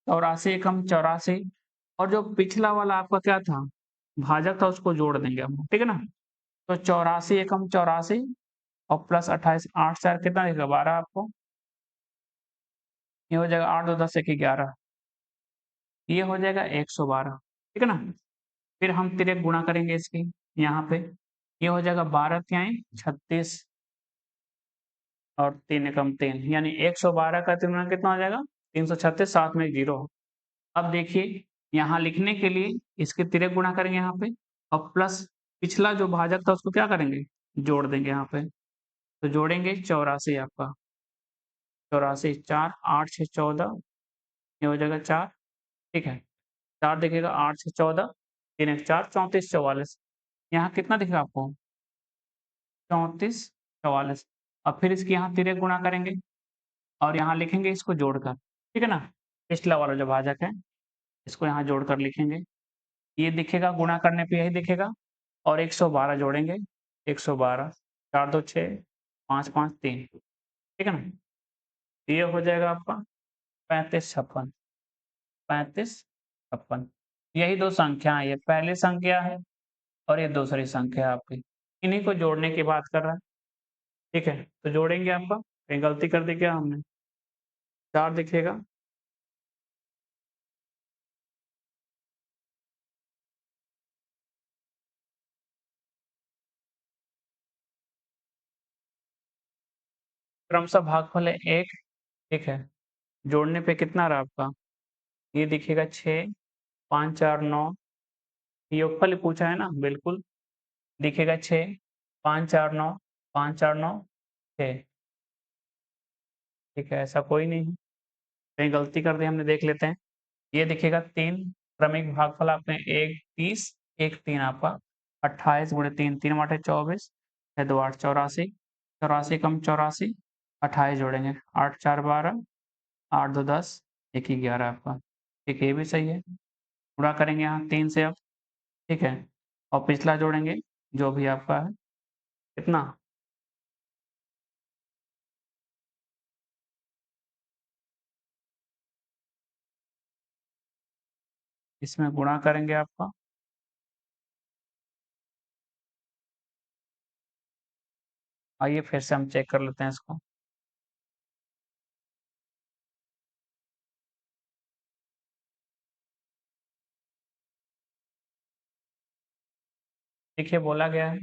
84 एकम 84 और जो पिछला वाला आपका क्या था भाजक था उसको जोड़ देंगे हम, ठीक है ना। तो 84 एकम 84 और प्लस 28 8 4 कितना देगा 12 आपको, ये हो जाएगा 8 2 10 1 11, ये हो जाएगा 112, ठीक है ना। फिर हम तिरक गुणा करेंगे इसकी यहाँ पे, ये हो जाएगा 12 तिहाई 36 और 3 एकम 3, यानी 112 का 3 गुना कितना हो जाएगा 336, साथ में 0। अब देखिए यहाँ लिखने के लिए इसके तिरक गुणा करेंगे यहाँ पे और प्लस पिछला जो भाजक था उसको क्या करेंगे जोड़ देंगे यहाँ पे, तो जोड़ेंगे 84 आपका, 84 4 8 6 14, ये हो जाएगा 4, ठीक है। 4 दिखेगा 8 6 14, 3 1 4 34 44, यहाँ कितना दिखेगा आपको 34 44, अब फिर इसकी यहाँ तिर्यक गुणा करेंगे और यहाँ लिखेंगे इसको जोड़कर, ठीक है ना? पिछला वाला जो भाजक है, इसको यहाँ जोड़कर लिखेंगे। ये दिखेगा, गुणा करने पे यही दिखेगा और 112 जोड़ेंगे, 112, 4 2 6, 5 5 3, ठीक है ना? ये हो जाएगा आपका 35 56, 35 56। यही 2 संख्या है, ये पहली संख्या है और ये दूसरी संख्या है आपकी। इन्हीं को जोड़ने की बात कर रहा है, ठीक है? तो जोड़ेंगे आपका, कहीं गलती कर दी क्या हमने? 4 दिखेगा, क्रमशः भागफल है 1, ठीक है? जोड़ने पे कितना रहा आपका? ये दिखेगा 6, 5 4 9, योगफल ही पूछा है ना? बिल्कुल, दिखेगा 6, 5 4 9, 5 4 9 6, ठीक है? ऐसा कोई नहीं है, कहीं गलती कर दी हमने, देख लेते हैं। ये दिखेगा 3, क्रमिक भागफल आपने 1 30, 1 3 आपका 28 गुणे 3, 3 आठे 24, 6 2 8 84, 84 कम 84, 28 जोड़ेंगे, 8 4 12, 8 2 10, 1 ही 11 आपका, ठीक है? ये भी सही है। गुणा करेंगे यहाँ 3 से अब, ठीक है? और पिछला जोड़ेंगे, जो भी आपका है, कितना? इसमें गुणा करेंगे आपका, आइए फिर से हम चेक कर लेते हैं इसको। देखिए बोला गया है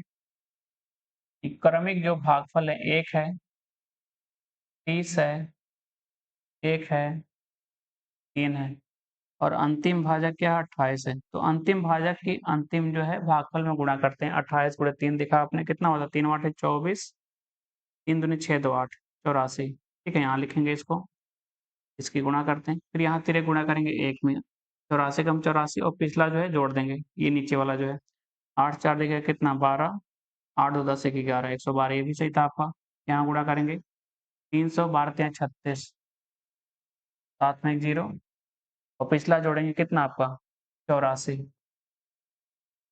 कि क्रमिक जो भागफल है 1 है, 30 है, 1 है, 3 है और अंतिम भाजक क्या है? 28 है। तो अंतिम भाजक की अंतिम जो है भागफल में गुणा करते हैं। 28 गुणे 3 दिखा आपने, कितना होता है? 3 आठे 24, 3 दूनी 6 2 8, 84, ठीक है? यहाँ लिखेंगे इसको, इसकी गुणा करते हैं, फिर यहाँ तिर्यक गुणा करेंगे 1 में, 84 कम 84 और पिछला जो है जोड़ देंगे, ये नीचे वाला जो है, 8 4 देखिए कितना? 12, 8 2 10 1 11, 112, ये भी सही था आपका। यहाँ गुणा करेंगे, 300, 12 3 36, साथ में एक 0 और पिछला जोड़ेंगे, कितना आपका? 84,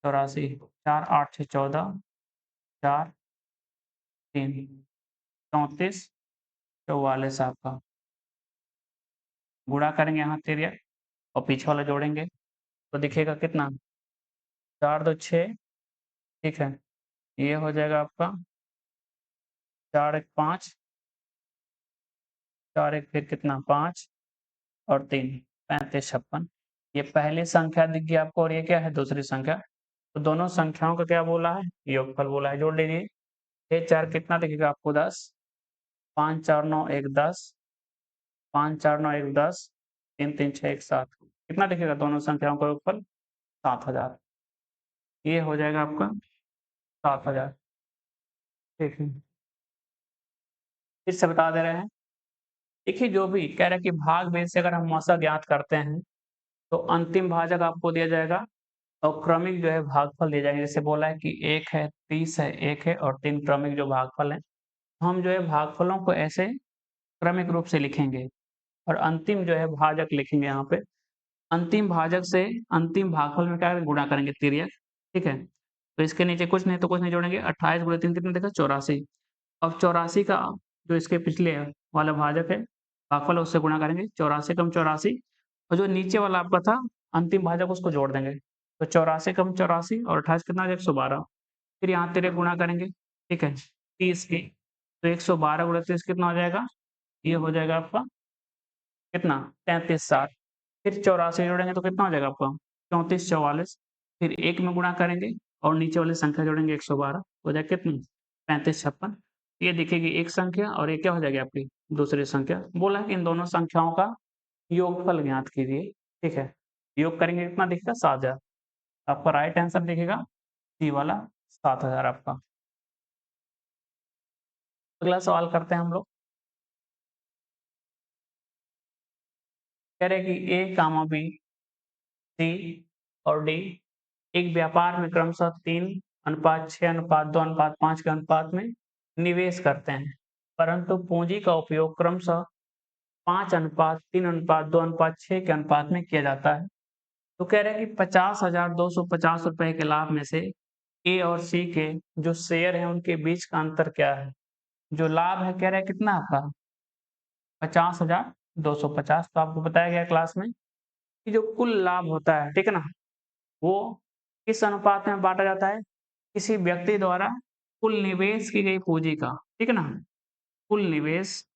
84, 4 8 6 14, 4 3, 34, 44 आपका। गुणा करेंगे यहाँ तिर्यक और पीछे वाला जोड़ेंगे, तो दिखेगा कितना? 4 2 6, ठीक है? ये हो जाएगा आपका 4 1 5, 4 1 फिर कितना? 5 और 3, 35 56। ये पहली संख्या दिख गई आपको और ये क्या है? दूसरी संख्या। तो दोनों संख्याओं का क्या बोला है? योगफल बोला है, जोड़ लीजिए। 6 4 कितना दिखेगा आपको? 10, 5 4 9 1 10, 5 4 9 1 10, 3 3 6 1 7, कितना दिखेगा दोनों संख्याओं का योगफल? 7000। ये हो जाएगा आपका 7000, ठीक है? फिर से बता दे रहे हैं, देखिए जो भी कह रहा है कि भाग भेद से अगर हम मौसा ज्ञात करते हैं तो अंतिम भाजक आपको दिया जाएगा और क्रमिक जो है भागफल दिए जाएंगे। जैसे बोला है कि 1 है, 30 है, 1 है और 3 क्रमिक जो भागफल हैं, हम जो है भागफलों को ऐसे क्रमिक रूप से लिखेंगे और अंतिम जो है भाजक लिखेंगे यहाँ पे। अंतिम भाजक से अंतिम भागफल में क्या गुणा करेंगे? तिर्यक, ठीक है? तो इसके नीचे कुछ नहीं तो कुछ नहीं जोड़ेंगे, 28 गुणे 3 कितना देखा? 84। अब 84 का जो इसके पिछले वाला भाजक है, भागफल है, उससे गुणा करेंगे, 84 कम 84 और जो नीचे वाला आपका था अंतिम भाजक, उसको जोड़ देंगे। तो 84 कम 84 और 28 कितना आ जाएगा? 112। फिर यहाँ तिर्यक गुणा करेंगे, ठीक है? 30 की, तो 112 गुणे 30 कितना हो जाएगा? ये हो जाएगा आपका कितना? 33 60। फिर 84 जोड़ेंगे तो कितना हो जाएगा आपका? 34 44। फिर 1 में गुणा करेंगे और नीचे वाली संख्या जोड़ेंगे, 112, हो जाएगा कितनी? 35 56। ये दिखेगी एक संख्या और ये क्या हो जाएगी आपकी? दूसरी संख्या। बोला है कि इन दोनों संख्याओं का योगफल ज्ञात कीजिए, ठीक है? योग करेंगे कितना दिखेगा? 7000। आपका राइट आंसर दिखेगा सी वाला, 7000 आपका। अगला सवाल करते हैं हम लोग। कह रहे हैं कि ए कामा बी, सी और डी एक व्यापार में क्रमशः 3:6:2:5 के अनुपात में निवेश करते हैं। परंतु पूंजी का उपयोग क्रमशः 5:3:2:6 के अनुपात में किया जाता है। तो कह रहे हैं कि 50,250 रुपए के लाभ में से ए और सी के जो शेयर हैं उनके बीच का अंतर क्या है? जो लाभ है कह रहे हैं कितना आपका 50,250। तो आपको बताया गया क्लास में कि जो कुल लाभ होता है, ठीक है ना? वो किस अनुपात में बाँटा जाता है? किसी व्यक्ति द्वारा कुल निवेश की गई पूँजी का, ठीक है ना? कुल निवेश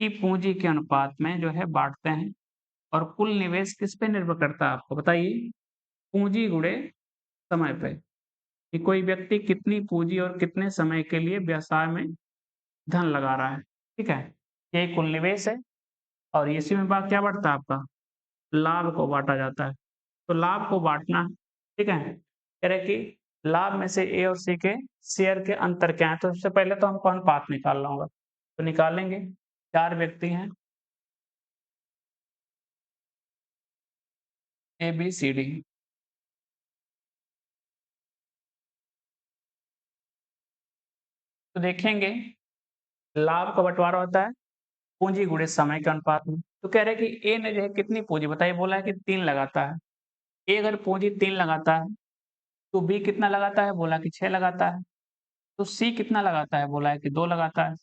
की पूँजी के अनुपात में जो है बाँटते हैं और कुल निवेश किस पे निर्भर करता है आपको बताइए? पूँजी गुणे समय पे, कि कोई व्यक्ति कितनी पूँजी और कितने समय के लिए व्यवसाय में धन लगा रहा है, ठीक है? ये कुल निवेश है और इसी में क्या बढ़ता है आपका? लाभ को बाँटा जाता है। तो लाभ को बाँटना है, ठीक है? कह रहे कि लाभ में से ए और सी के शेयर के अंतर क्या है? तो सबसे पहले तो हमको अनुपात निकालना होगा। तो निकालेंगे, 4 व्यक्ति हैं ए, बी, सी, डी। तो देखेंगे लाभ का बँटवारा होता है पूँजी गुणे समय के अनुपात में। तो कह रहे हैं कि ए ने जो है कितनी पूँजी बताइए? बोला है कि 3 लगाता है। ए अगर पूँजी 3 लगाता है, तो बी कितना लगाता है? बोला कि 6 लगाता है। तो सी कितना लगाता है? बोला है कि 2 लगाता है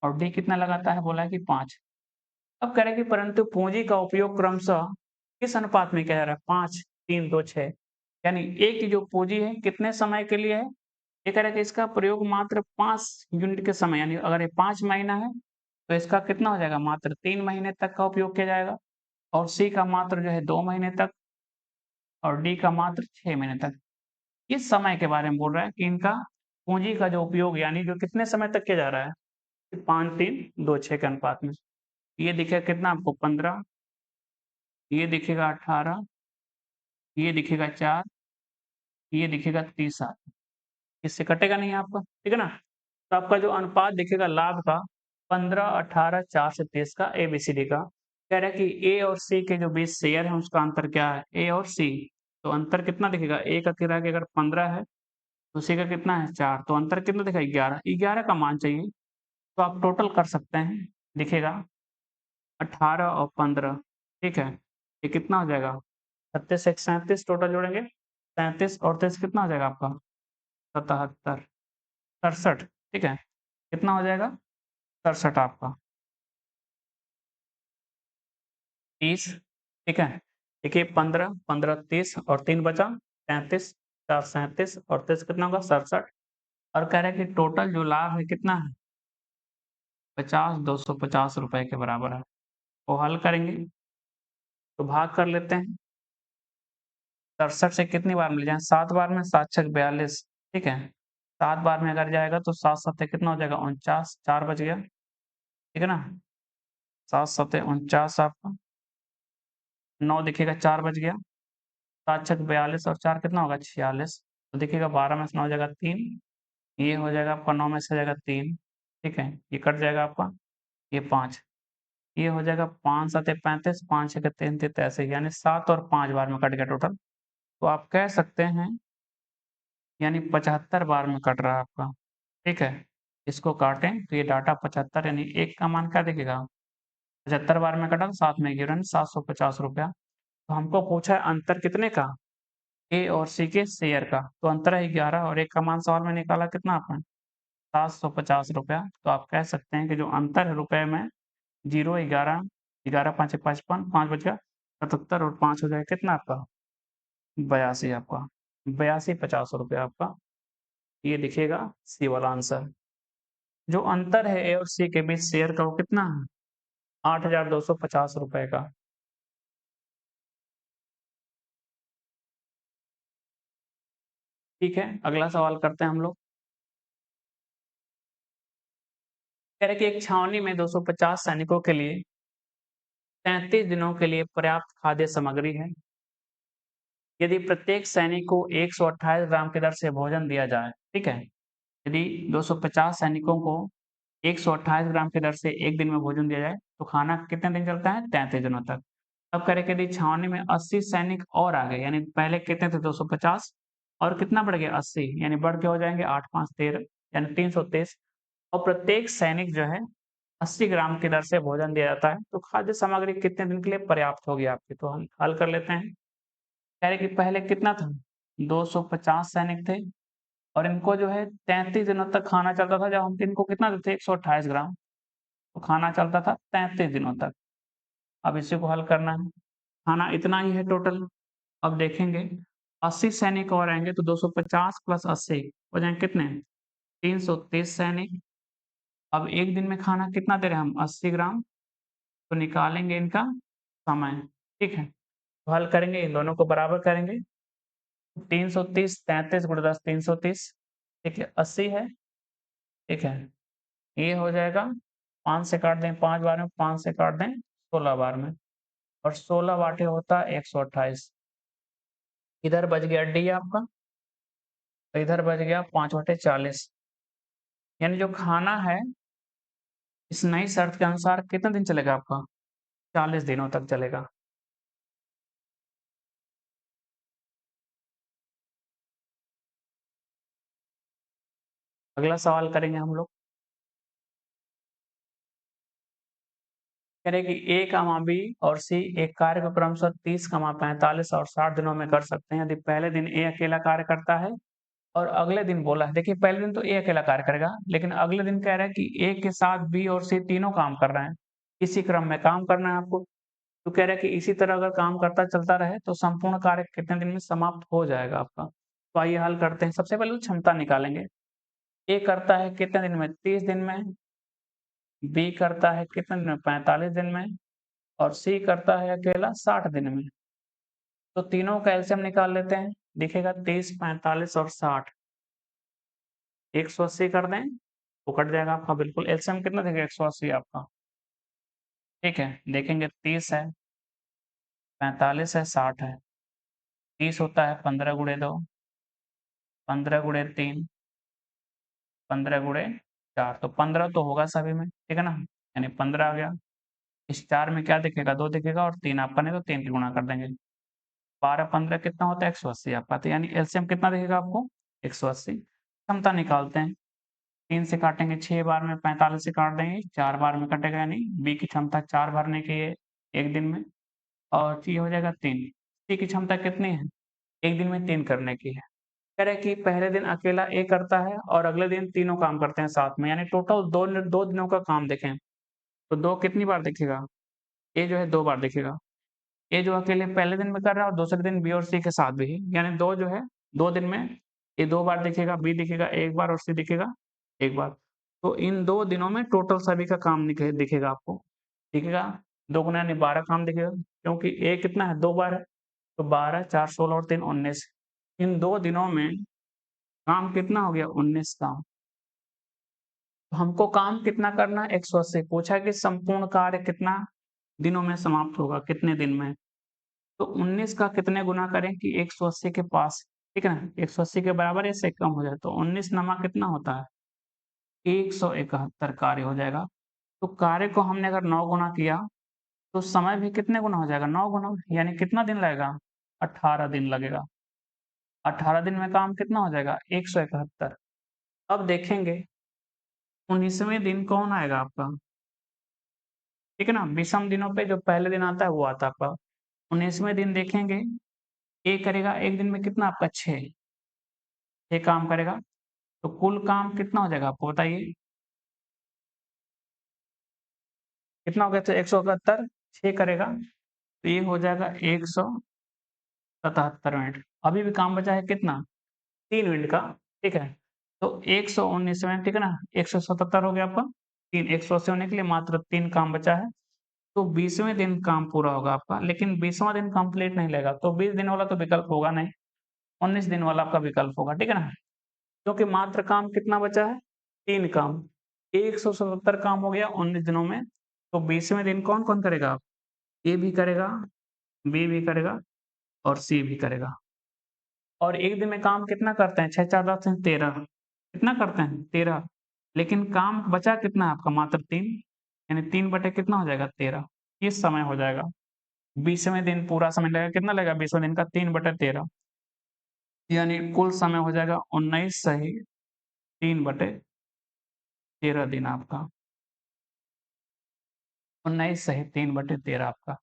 और डी कितना लगाता है? बोला है कि 5। अब कह रहे हैं कि परंतु पूँजी का उपयोग क्रमशः किस अनुपात में किया जा रहा है? 5, 3, 2, 6 यानी ए की जो पूँजी है कितने समय के लिए है? ये कह रहा है कि इसका प्रयोग मात्र 5 यूनिट के समय यानी अगर ये 5 महीना है, तो इसका कितना हो जाएगा? मात्र 3 महीने तक का उपयोग किया जाएगा और सी का मात्र जो है 2 महीने तक और डी का मात्र 6 महीने तक। इस समय के बारे में बोल रहा है कि इनका पूँजी का जो उपयोग यानी जो कितने समय तक किया जा रहा है? 5, 3, 2, 6 के अनुपात में। ये दिखेगा कितना आपको 15, ये दिखेगा 18, ये दिखेगा 4, ये दिखेगा 30 इससे कटेगा नहीं आपका, ठीक है ना? तो आपका जो अनुपात दिखेगा लाभ का 15, 18, 4 से 30 का एबीसीडी का। कह रहा है कि ए और सी के जो बीच शेयर है उसका अंतर क्या है? ए और सी। तो अंतर कितना दिखेगा? ए का किराया अगर 15 है, तो सी का कितना है 4 तो अंतर कितना दिखेगा 11। 11 का मान चाहिए, तो आप टोटल कर सकते हैं। दिखेगा 18 और 15 ठीक है? ये कितना हो जाएगा? 36 एक 37 टोटल जोड़ेंगे, 37 और 23 कितना हो जाएगा आपका? 77 67 ठीक है? कितना हो जाएगा? 67 आपका 30 ठीक है? देखिए 15, 15, 30 और 3 बचा 33, 4 37 और 23 कितना होगा? 67 और कह रहा है कि टोटल जो लाभ है कितना है? 50,250 रुपए के बराबर है। तो हल करेंगे, तो भाग कर लेते हैं। 67 से कितनी बार मिल जाए? 7 बार में 7 छक 42 ठीक है? 7 बार में अगर जाएगा तो 7 सत्ते कितना हो जाएगा? 49 4 बच गया, ठीक है ना? 7 सत्ते 49 आपका, 9 दिखेगा 4 बच गया, 7 छक 42 और 4 कितना होगा? 46 तो देखिएगा 12 में से 9 हो जाएगा 3, ये हो जाएगा आपका 9 में से हो जाएगा 3 ठीक है? ये कट जाएगा आपका, ये 5 ये हो जाएगा 5 सत्ते 35 5 छक्के 3 ऐसे यानी 7 और 5 बार में कट गया टोटल। तो आप कह सकते हैं यानी 75 बार में कट रहा है आपका, ठीक है? इसको काटें तो ये डाटा 75 यानी 1 का मान क्या दिखेगा? 75 बार में कटा तो साथ में गिवन 750 रुपया। तो हमको पूछा है अंतर कितने का? ए और सी के शेयर का। तो अंतर है 11 और 1 का मान सवाल में निकाला कितना आपने? 750 रुपया। तो आप कह सकते हैं कि जो अंतर है रुपए में 0, 11, 11 5 55, 5 बच गया 77 और 5 हो जाएगा कितना आपका? 82 आपका। 82 50 रुपया आपका। ये दिखेगा सी वाला आंसर। जो अंतर है ए और सी के बीच शेयर का वो कितना है? 8,250 रुपए का। ठीक है, अगला सवाल करते हैं हम लोग। कह रहे कि एक छावनी में 250 सैनिकों के लिए 33 दिनों के लिए पर्याप्त खाद्य सामग्री है। यदि प्रत्येक सैनिक को 128 ग्राम की दर से भोजन दिया जाए, ठीक है? यदि 250 सैनिकों को 128 ग्राम की दर से 1 दिन में भोजन दिया जाए, तो खाना कितने दिन चलता है? 33 दिनों तक। अब कह रहे कि यदि छावनी में 80 सैनिक और आ गए, यानी पहले कितने थे? 250 और कितना बढ़ गया? 80 यानी बढ़ के हो जाएँगे 8, 5, 13 यानी 323 और प्रत्येक सैनिक जो है 80 ग्राम की दर से भोजन दिया जाता है। तो खाद्य सामग्री कितने दिन के लिए पर्याप्त होगी आपकी? तो हम हल कर लेते हैं। कह रहे कि पहले कितना था? 250 सैनिक थे और इनको जो है 33 दिनों तक खाना चलता था। जब हम इनको कितना देते? 128 ग्राम। तो खाना चलता था 33 दिनों तक। अब इसी को हल करना है। खाना इतना ही है टोटल। अब देखेंगे 80 सैनिक और आएँगे तो 250 प्लस 80 हो जाएँगे कितने? 330 सैनिक। अब एक दिन में खाना कितना दे रहे हैं हम? 80 ग्राम। तो निकालेंगे इनका समय, ठीक है? तो हल करेंगे, इन दोनों को बराबर करेंगे। 330 33 गुणा 10 330, ठीक है? 80 है, ठीक है? ये हो जाएगा 5 से काट दें 5 बार में, 5 से काट दें 16 बार में और 16 बाटे होता है 128। इधर बच गया डी आपका, इधर बच गया 5 बटे 40। यानी जो खाना है इस नई शर्त के अनुसार कितने दिन चलेगा आपका? 40 दिनों तक चलेगा। अगला सवाल करेंगे हम लोग। कह रहे कि ए कमा बी और सी एक कार्य को क्रमशः 30 कमा 45 और 60 दिनों में कर सकते हैं। यदि पहले दिन ए अकेला कार्य करता है और अगले दिन बोला है, देखिए पहले दिन तो ए अकेला कार्य करेगा, लेकिन अगले दिन कह रहा है कि ए के साथ बी और सी तीनों काम कर रहे हैं। इसी क्रम में काम करना है आपको। तो कह रहा है कि इसी तरह अगर काम करता चलता रहे तो संपूर्ण कार्य कितने दिन में समाप्त हो जाएगा आपका। तो आइए हल करते हैं। सबसे पहले तो क्षमता निकालेंगे। ए करता है कितने दिन में? 30 दिन में। बी करता है कितने दिन में? 45 दिन में। और सी करता है अकेला 60 दिन में। तो तीनों का एलसीएम निकाल लेते हैं। दिखेगा 30, 45 और 60। 180 कर दें तो कट जाएगा आपका बिल्कुल। एलसीएम कितना देगा? 180 आपका, ठीक है? देखेंगे 30 है, 45 है, 60 है। 30 होता है 15 गुणे 2, 15 गुणे 3, 15 गुणे 4। तो 15 तो होगा सभी में, ठीक है ना? यानी 15 आ गया। इस 4 में क्या दिखेगा? 2 दिखेगा और 3 आपका नहीं तो 3 की गुणा कर देंगे। 12 15 कितना होता है? 180 आपका। तो यानी एलसीएम कितना दिखेगा आपको? 180। क्षमता निकालते हैं। 3 से काटेंगे 6 बार में, 45 से काट देंगे 4 बार में कटेगा, यानी बी की क्षमता 4 भरने की है 1 दिन में और सी हो जाएगा 3। सी की क्षमता कितनी है? 1 दिन में 3 करने की है। कह रहे हैं कि पहले दिन अकेला ए करता है और अगले दिन तीनों काम करते हैं साथ में, यानी टोटल 2 दिनों का काम देखें तो 2 कितनी बार दिखेगा? ए जो है 2 बार दिखेगा। ए जो अकेले पहले दिन में कर रहा है और दूसरे दिन बी और सी के साथ भी, यानी 2 जो है 2 दिन में ए 2 बार दिखेगा, बी दिखेगा 1 बार और सी दिखेगा 1 बार। तो इन 2 दिनों में टोटल सभी का काम दिखेगा आपको। दिखेगा 2 गुना यानी 12 काम दिखेगा, क्योंकि ए कितना है? 2 बार है। तो 12 4 16 और 3 19। इन 2 दिनों में काम कितना हो गया? 19 काम। तो हमको काम कितना करना है? 180। पूछा कि संपूर्ण कार्य कितना दिनों में समाप्त होगा, कितने दिन में? तो 19 का कितने गुना करें कि 180 के पास, ठीक है ना? 180 के बराबर या इससे कम हो जाए तो 19 नमा कितना होता है? 171 कार्य हो जाएगा। तो कार्य को हमने अगर 9 गुना किया तो समय भी कितने गुना हो जाएगा? 9 गुना, यानी कितना दिन लगेगा? 18 दिन लगेगा। 18 दिन में काम कितना हो जाएगा? 171। अब देखेंगे 19वें दिन कौन आएगा आपका? ठीक है ना? विषम दिनों पे जो पहले दिन आता है वो आता है आपका। 19वें दिन देखेंगे, ए करेगा एक दिन में कितना आपका? 6। 6 काम करेगा। तो कुल काम कितना हो जाएगा आपको बताइए? कितना हो गया था? 171, 6 करेगा तो ये हो जाएगा 177 मिनट। अभी भी काम बचा है कितना? 3 मिनट का, ठीक है? तो 119वें, ठीक है ना? 177 हो गया आपका। 3 180 होने के लिए मात्र 3 काम बचा है। तो 20वें दिन काम पूरा होगा आपका, लेकिन 20वां दिन कंप्लीट नहीं लेगा। तो 20 दिन वाला तो विकल्प होगा नहीं, 19 दिन वाला आपका विकल्प होगा, ठीक है ना? क्योंकि मात्र काम कितना बचा है? 3 काम। 177 काम हो गया 19 दिनों में। तो 20वें दिन कौन-कौन करेगा? ए भी करेगा, बी भी करेगा और सी भी करेगा। और एक दिन में काम कितना करते हैं? 6 4 10 हैं 13। कितना करते हैं? 13। लेकिन काम बचा कितना है आपका? मात्र 3, यानी 3 बटे कितना हो जाएगा? 13। ये समय हो जाएगा। 20वें दिन पूरा समय लगेगा, कितना लगेगा 20वें दिन का? 3 बटे 13, यानी कुल समय हो जाएगा 19 सही 3 बटे 13 दिन आपका। 19 सही 3/13 आपका।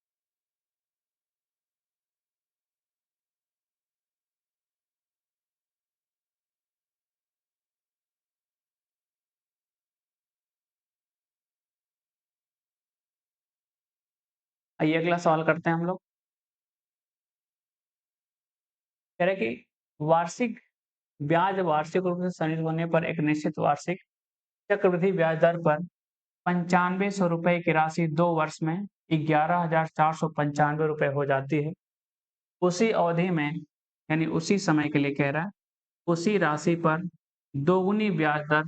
आइए अगला सवाल करते हैं हम लोग। कह रहे कि वार्षिक ब्याज वार्षिक रूप से संचित होने पर एक निश्चित वार्षिक चक्रवृद्धि ब्याज दर पर 9500 रुपए की राशि 2 वर्ष में 11,495 रुपए हो जाती है। उसी अवधि में यानी उसी समय के लिए कह रहा है, उसी राशि पर दोगुनी ब्याज दर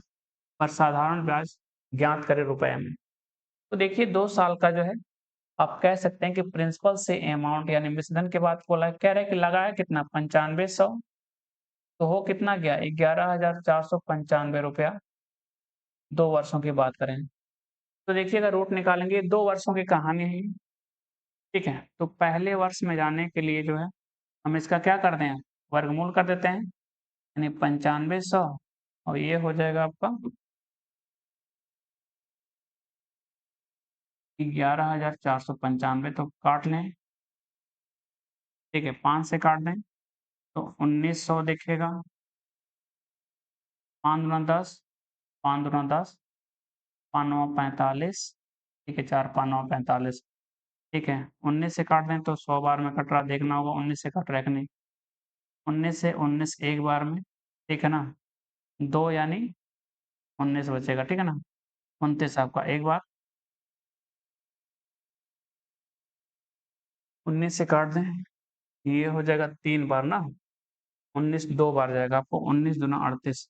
पर साधारण ब्याज ज्ञात करें रुपए में। तो देखिए 2 साल का जो है आप कह सकते हैं कि प्रिंसिपल से अमाउंट यानी मिश्रधन के बाद बोला कह रहे हैं कि लगाया कितना 9500 तो हो कितना गया 11,495 रुपया 2 वर्षों की बात करें। तो देखिए अगर रूट निकालेंगे 2 वर्षों की कहानी है, ठीक है? तो पहले वर्ष में जाने के लिए जो है हम इसका क्या कर दें वर्गमूल कर देते हैं यानी 9500 और ये हो जाएगा आपका 11,495 तो काट लें, ठीक है 5 से काट दें तो 1900 दिखेगा, 5 दूना 10, 5 दूना 10, 5 नौ 45, ठीक है 4 5 9 45, ठीक है 19 से काट दें तो 100 बार में कट रहा देखना होगा 19 से कट रहा है कि नहीं। 19 से 19 एक बार में, ठीक है ना 2 यानी 19 बचेगा, ठीक है ना 29 आपका एक बार, 19 से काट दें ये हो जाएगा 3 बार ना, 19 2 बार जाएगा आपको 19 दूना 38,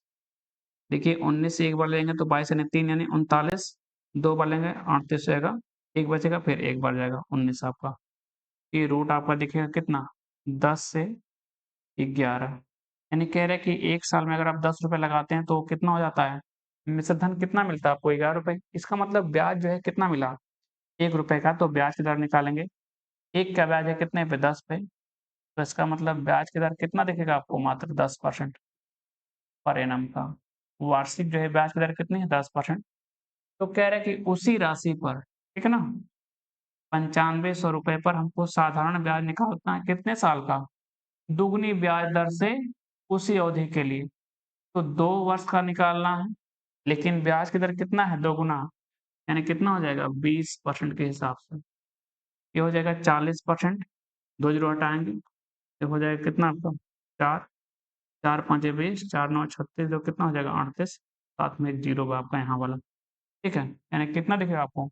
देखिए 19 से एक बार लेंगे तो 22 यानी 3 यानी 39, 2 बार लेंगे 38 जाएगा, एक बचेगा फिर एक बार जाएगा 19 आपका। ये रूट आपका दिखेगा कितना 10 से 11 यानी कह रहे हैं कि 1 साल में अगर आप 10 रुपए लगाते हैं तो कितना हो जाता है मिश्र धन कितना मिलता है आपको 11 रुपए। इसका मतलब ब्याज जो है कितना मिला 1 रुपए का, तो ब्याज की दर निकालेंगे। 1 का ब्याज है कितने पे 10 पे, तो इसका मतलब ब्याज की दर कितना दिखेगा आपको मात्र 10% पर एनम का। वार्षिक जो है ब्याज की दर कितनी है 10%। तो कह रहे हैं कि उसी राशि पर, ठीक है ना 9500 रुपए पर हमको साधारण ब्याज निकालना है कितने साल का, दुगनी ब्याज दर से उसी अवधि के लिए। तो 2 वर्ष का निकालना है, लेकिन ब्याज की दर कितना है दोगुना, यानी कितना हो जाएगा 20% के हिसाब से। ये हो जाएगा 40%, 2 जीरो हटाएँगे, ये हो जाएगा कितना आपका 4, 4 पाँचे 20, 4 नौ 36 जो कितना हो जाएगा 38, साथ में एक जीरो बा आपका यहाँ वाला, ठीक है? यानी कितना दिखेगा आपको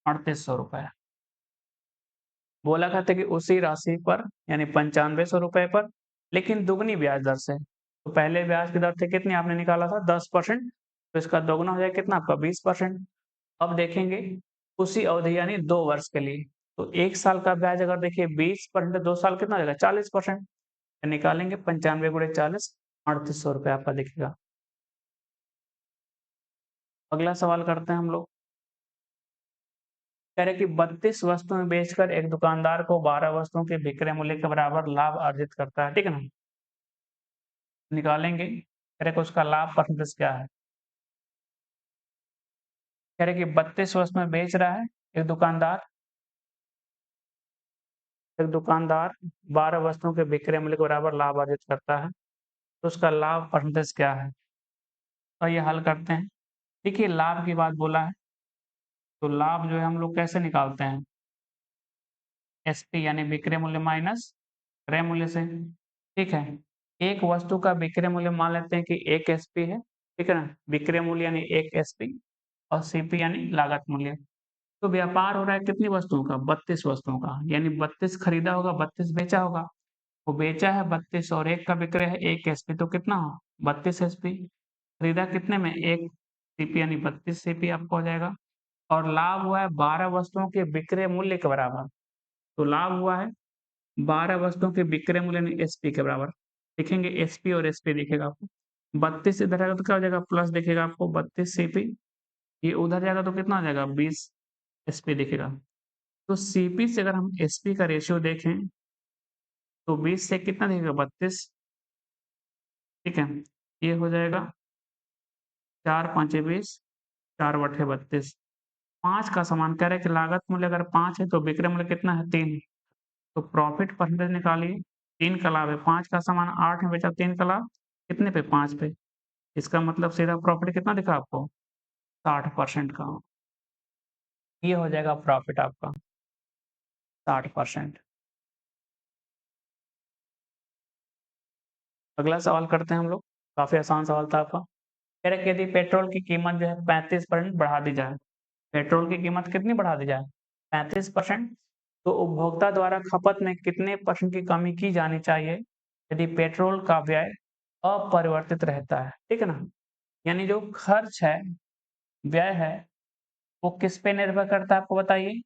3800 रुपए। बोला करते कि उसी राशि पर यानी 9500 रुपए पर, लेकिन दुगनी ब्याज दर से। तो पहले ब्याज की दर थी कितनी आपने निकाला था 10%, तो इसका दोगुना हो जाएगा कितना आपका 20%। अब देखेंगे उसी अवधि यानी 2 वर्ष के लिए, तो 1 साल का ब्याज अगर देखिए 20% 2 साल कितना हो जाएगा 40%, निकालेंगे 95 गुणे 40 3800 रुपए आपका दिखेगा। अगला सवाल करते हैं हम लोग। कह रहे कि 32 वस्तुएं बेचकर एक दुकानदार को 12 वस्तुओं के विक्रय मूल्य के बराबर लाभ अर्जित करता है, ठीक है ना? निकालेंगे, कह रहे कि उसका लाभ परसेंटेज क्या है? कह रहे कि 32 वस्तुएं बेच रहा है एक दुकानदार 12 वस्तुओं के विक्रय मूल्य के बराबर लाभ अर्जित करता है, तो उसका लाभ परसेंटेज क्या है? तो ये हल करते हैं। देखिए लाभ की बात बोला है, तो लाभ जो है हम लोग कैसे निकालते हैं? एसपी यानी विक्रय मूल्य माइनस क्रय मूल्य से, ठीक है। एक वस्तु का विक्रय मूल्य मान लेते हैं कि 1 एसपी है, ठीक है ना? विक्रय मूल्य यानी 1 एसपी और सीपी यानी लागत मूल्य। तो व्यापार हो रहा है कितनी वस्तुओं का 32 वस्तुओं का, यानी 32 खरीदा होगा 32 बेचा होगा। वो बेचा है 32 और एक का विक्रय है 1 एसपी, तो कितना हो 32 एसपी। खरीदा कितने में 1 सीपी यानी 32 सीपी आपको हो जाएगा। और लाभ हुआ है 12 वस्तुओं के विक्रय मूल्य के बराबर, तो लाभ हुआ है 12 वस्तुओं के विक्रय मूल्य यानी एसपी के बराबर। लिखेंगे एसपी और एसपी दिखेगा आपको। 32 इधर आएगा तो क्या हो जाएगा प्लस दिखेगा आपको 32 सीपी, ये उधर जाएगा तो कितना हो जाएगा 20 एसपी दिखेगा। तो सीपी से अगर हम एसपी का रेशियो देखें तो 20 से कितना दिखेगा 32, ठीक है। ये हो जाएगा 4 पाँचे 20, 4/32। 5 का समान कह रहे हैं कि लागत मूल्य अगर 5 है तो विक्रय मूल्य कितना है 3। तो प्रॉफिट परसेंटेज निकालिए। 3 का लाभ है, 5 का सामान 8 में बेचा, 3 का लाभ कितने पे 5 पे। इसका मतलब सीधा प्रॉफिट कितना दिखा आपको 60% का। ये हो जाएगा प्रॉफिट आपका 60%। अगला सवाल करते हैं हम लोग। काफी आसान सवाल था आपका। कह रहे कि यदि पेट्रोल की कीमत जो है 35% बढ़ा दी जाए। पेट्रोल की कीमत कितनी बढ़ा दी जाए 35%। तो उपभोक्ता द्वारा खपत में कितने परसेंट की कमी की जानी चाहिए यदि पेट्रोल का व्यय अपरिवर्तित रहता है। ठीक है ना। यानी जो खर्च है, व्यय है, वो किस पे निर्भर करता है आपको बताइए।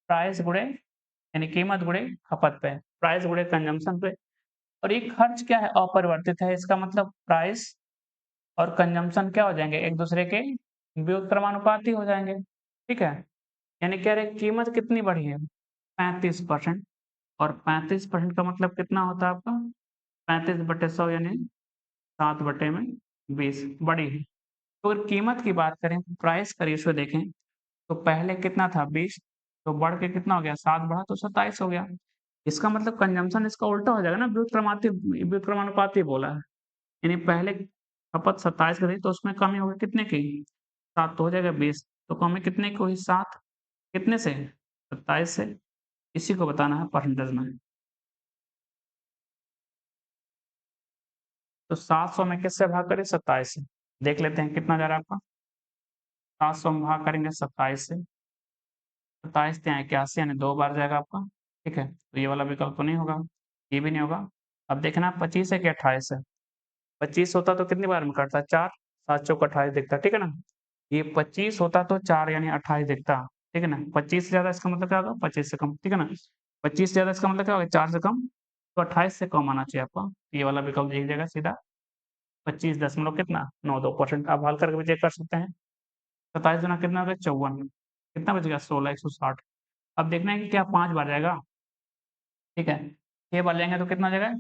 प्राइस गुणे यानी कीमत गुणे खपत पे, प्राइस गुणे कंजम्पशन पे। और ये खर्च क्या है अपरिवर्तित है, इसका मतलब प्राइस और कंजम्पशन क्या हो जाएंगे एक दूसरे के व्युत्क्रमानुपाती हो जाएंगे। ठीक है। यानी कह रहे कीमत कितनी बढ़ी है 35%। और 35% का मतलब कितना होता है आपका 35/100 यानी 7/20 बड़ी है। तो अगर कीमत की बात करें, प्राइस का रेशियो देखें तो पहले कितना था 20, तो बढ़ के कितना हो गया 7 बढ़ा तो 27 हो गया। इसका मतलब कंजम्पशन इसका उल्टा हो जाएगा ना, व्युत्क्रमानुपाती बोला है। यानी पहले खपत 27 की थी तो उसमें कमी होगी कितने की 7, तो हो जाएगा 20। तो कमी कितने की हुई 7, कितने से 27 से। इसी को बताना है परसेंटेज में। तो 700 में किससे भाग करें 27 से। देख लेते हैं कितना जा रहा है आपका। 700 में भाग करेंगे 27 से, 27 तिया 81 यानी 2 बार जाएगा आपका। ठीक है, तो ये वाला विकल्प तो नहीं होगा, ये भी नहीं होगा। अब देखना 25 है कि 28 है। 25 होता तो कितनी बार में कटता 4, 7 चौक 28 दिखता। ठीक है ना। ये 25 होता तो 4 यानी 28 दिखता। ठीक है ना। 25 से ज्यादा इसका मतलब क्या होगा 25 से कम। ठीक है ना। 25 से ज्यादा इसका मतलब क्या होगा 4 से कम, तो 28 से कम आना चाहिए आपका। ये वाला विकल्प दिख जाएगा सीधा 25 दशमलव कितना 92%। आप हल करके भी चेक कर सकते हैं। 27 गुना कितना होगा 54, कितना बच गया 16, 160। अब देखना है कि क्या 5 बार जाएगा। ठीक है, 6 बार जाएंगे तो कितना हो जाएगा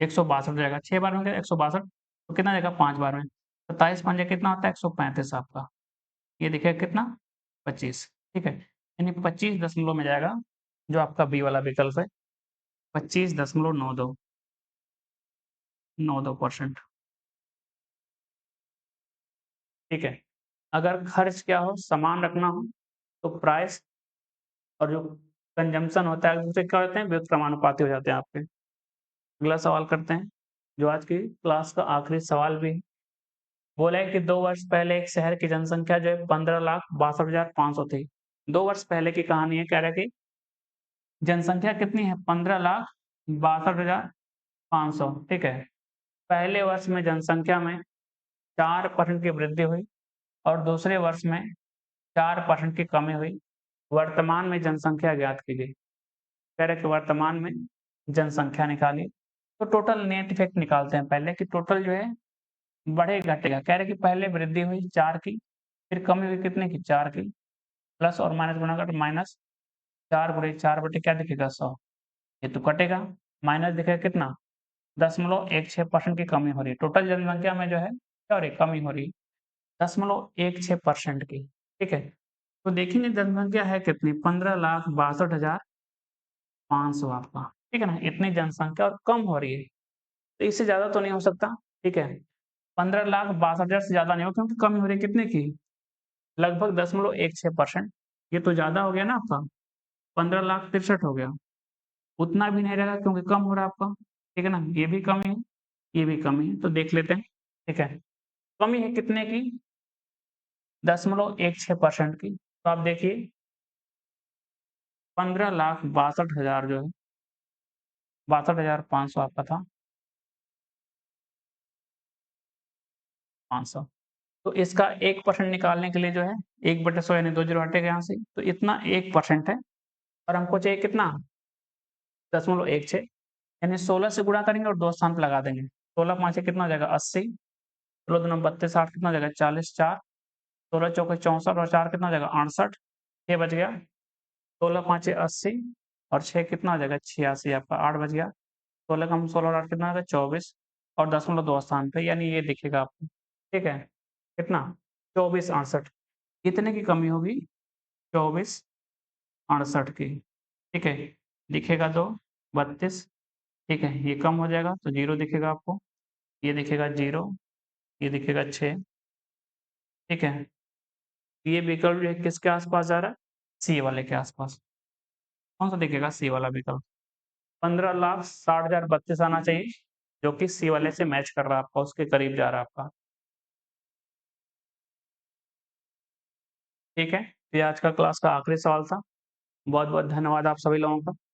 162 जाएगा। 6 बार में 162, तो कितना जाएगा 5 बार में 27 पंजे कितना होता है 135 आपका। ये देखिए कितना 25। ठीक है, यानी 25 दशमलव में जाएगा जो आपका बी वाला विकल्प है 25.92%। ठीक है। अगर खर्च क्या हो समान रखना हो तो प्राइस और जो कंजम्पशन होता है एक-दूसरे क्या होते हैं व्युत्क्रमानुपाती हो जाते हैं आपके। अगला सवाल करते हैं जो आज की क्लास का आखिरी सवाल भी है। बोला है कि 2 वर्ष पहले एक शहर की जनसंख्या जो है 15,62,500 थी। 2 वर्ष पहले की कहानी है, कह रहा है कि जनसंख्या कितनी है 15,62,500। ठीक है। पहले वर्ष में जनसंख्या में 4% की वृद्धि हुई और दूसरे वर्ष में 4% की कमी हुई। वर्तमान में जनसंख्या ज्ञात की गई। कह रहे कि वर्तमान में जनसंख्या निकाली। तो टोटल नेट इफेक्ट निकालते हैं पहले कि टोटल जो है बढ़ेगा घटेगा। कह रहे कि पहले वृद्धि हुई 4 की, फिर कमी हुई कितने की 4 की, प्लस और माइनस गुणा कर माइनस 4 गुणे 4 बटे क्या दिखेगा 100। ये तो कटेगा, माइनस दिखेगा कितना 0.16% की कमी हो रही है। टोटल जनसंख्या में जो है क्या हो रही है कमी हो रही है 0.16% की। ठीक है। तो देखेंगे जनसंख्या है कितनी 15,62,500 आपका। ठीक है ना। इतनी जनसंख्या और कम हो रही है तो इससे ज्यादा तो नहीं हो सकता। ठीक है। 15,62,000 से ज्यादा नहीं हो क्योंकि कमी हो रही है कितने की लगभग 0.16%। ये तो ज्यादा हो गया ना आपका 15,63,000 हो गया। उतना भी नहीं रहेगा क्योंकि कम हो रहा है आपका। ठीक है ना। ये भी कमी है, ये भी कमी है, तो देख लेते हैं। ठीक है। कमी है कितने की 0.16% की। तो आप देखिए 15,62,000 जो है 62,500 आपका था 500। तो इसका 1% निकालने के लिए जो है 1/100 यानी 2 जीरो हटेगा यहाँ से, तो इतना 1% है। और हमको चाहिए कितना 0.16 यानी 16 से गुणा करेंगे और 2 स्थान पे लगा देंगे। 16 पाँचे कितना हो जाएगा 80, 16 दूना 32, 8 कितना हो जाएगा 40, 4 16 चौके 64 और 4 कितना हो जाएगा 68, 6 बच गया। 16 पाँचे 80 और 6 कितना हो जाएगा 86 आपका 8 बच गया। 16 कम 16 और 8 कितना होगा 24 और 0.2 स्थान पे यानी ये दिखेगा आपको। ठीक है। कितना 2468 कितने की कमी होगी? 2468 की, ठीक है? दिखेगा 2, 32, ठीक है? ये कम हो जाएगा तो 0 दिखेगा आपको, ये दिखेगा 0, ये दिखेगा 6, ठीक है? ये विकल्प जो है किसके आस-पास जा रहा है? सी वाले के आस-पास। कौन-सा दिखेगा? सी वाला विकल्प। 15,60,032 आना चाहिए, जो कि सी वाले से मैच कर रहा है आपका, उसके करीब जा रहा है आपका। ठीक है? ये आज का क्लास का आखिरी सवाल था। बहुत-बहुत धन्यवाद आप सभी लोगों का।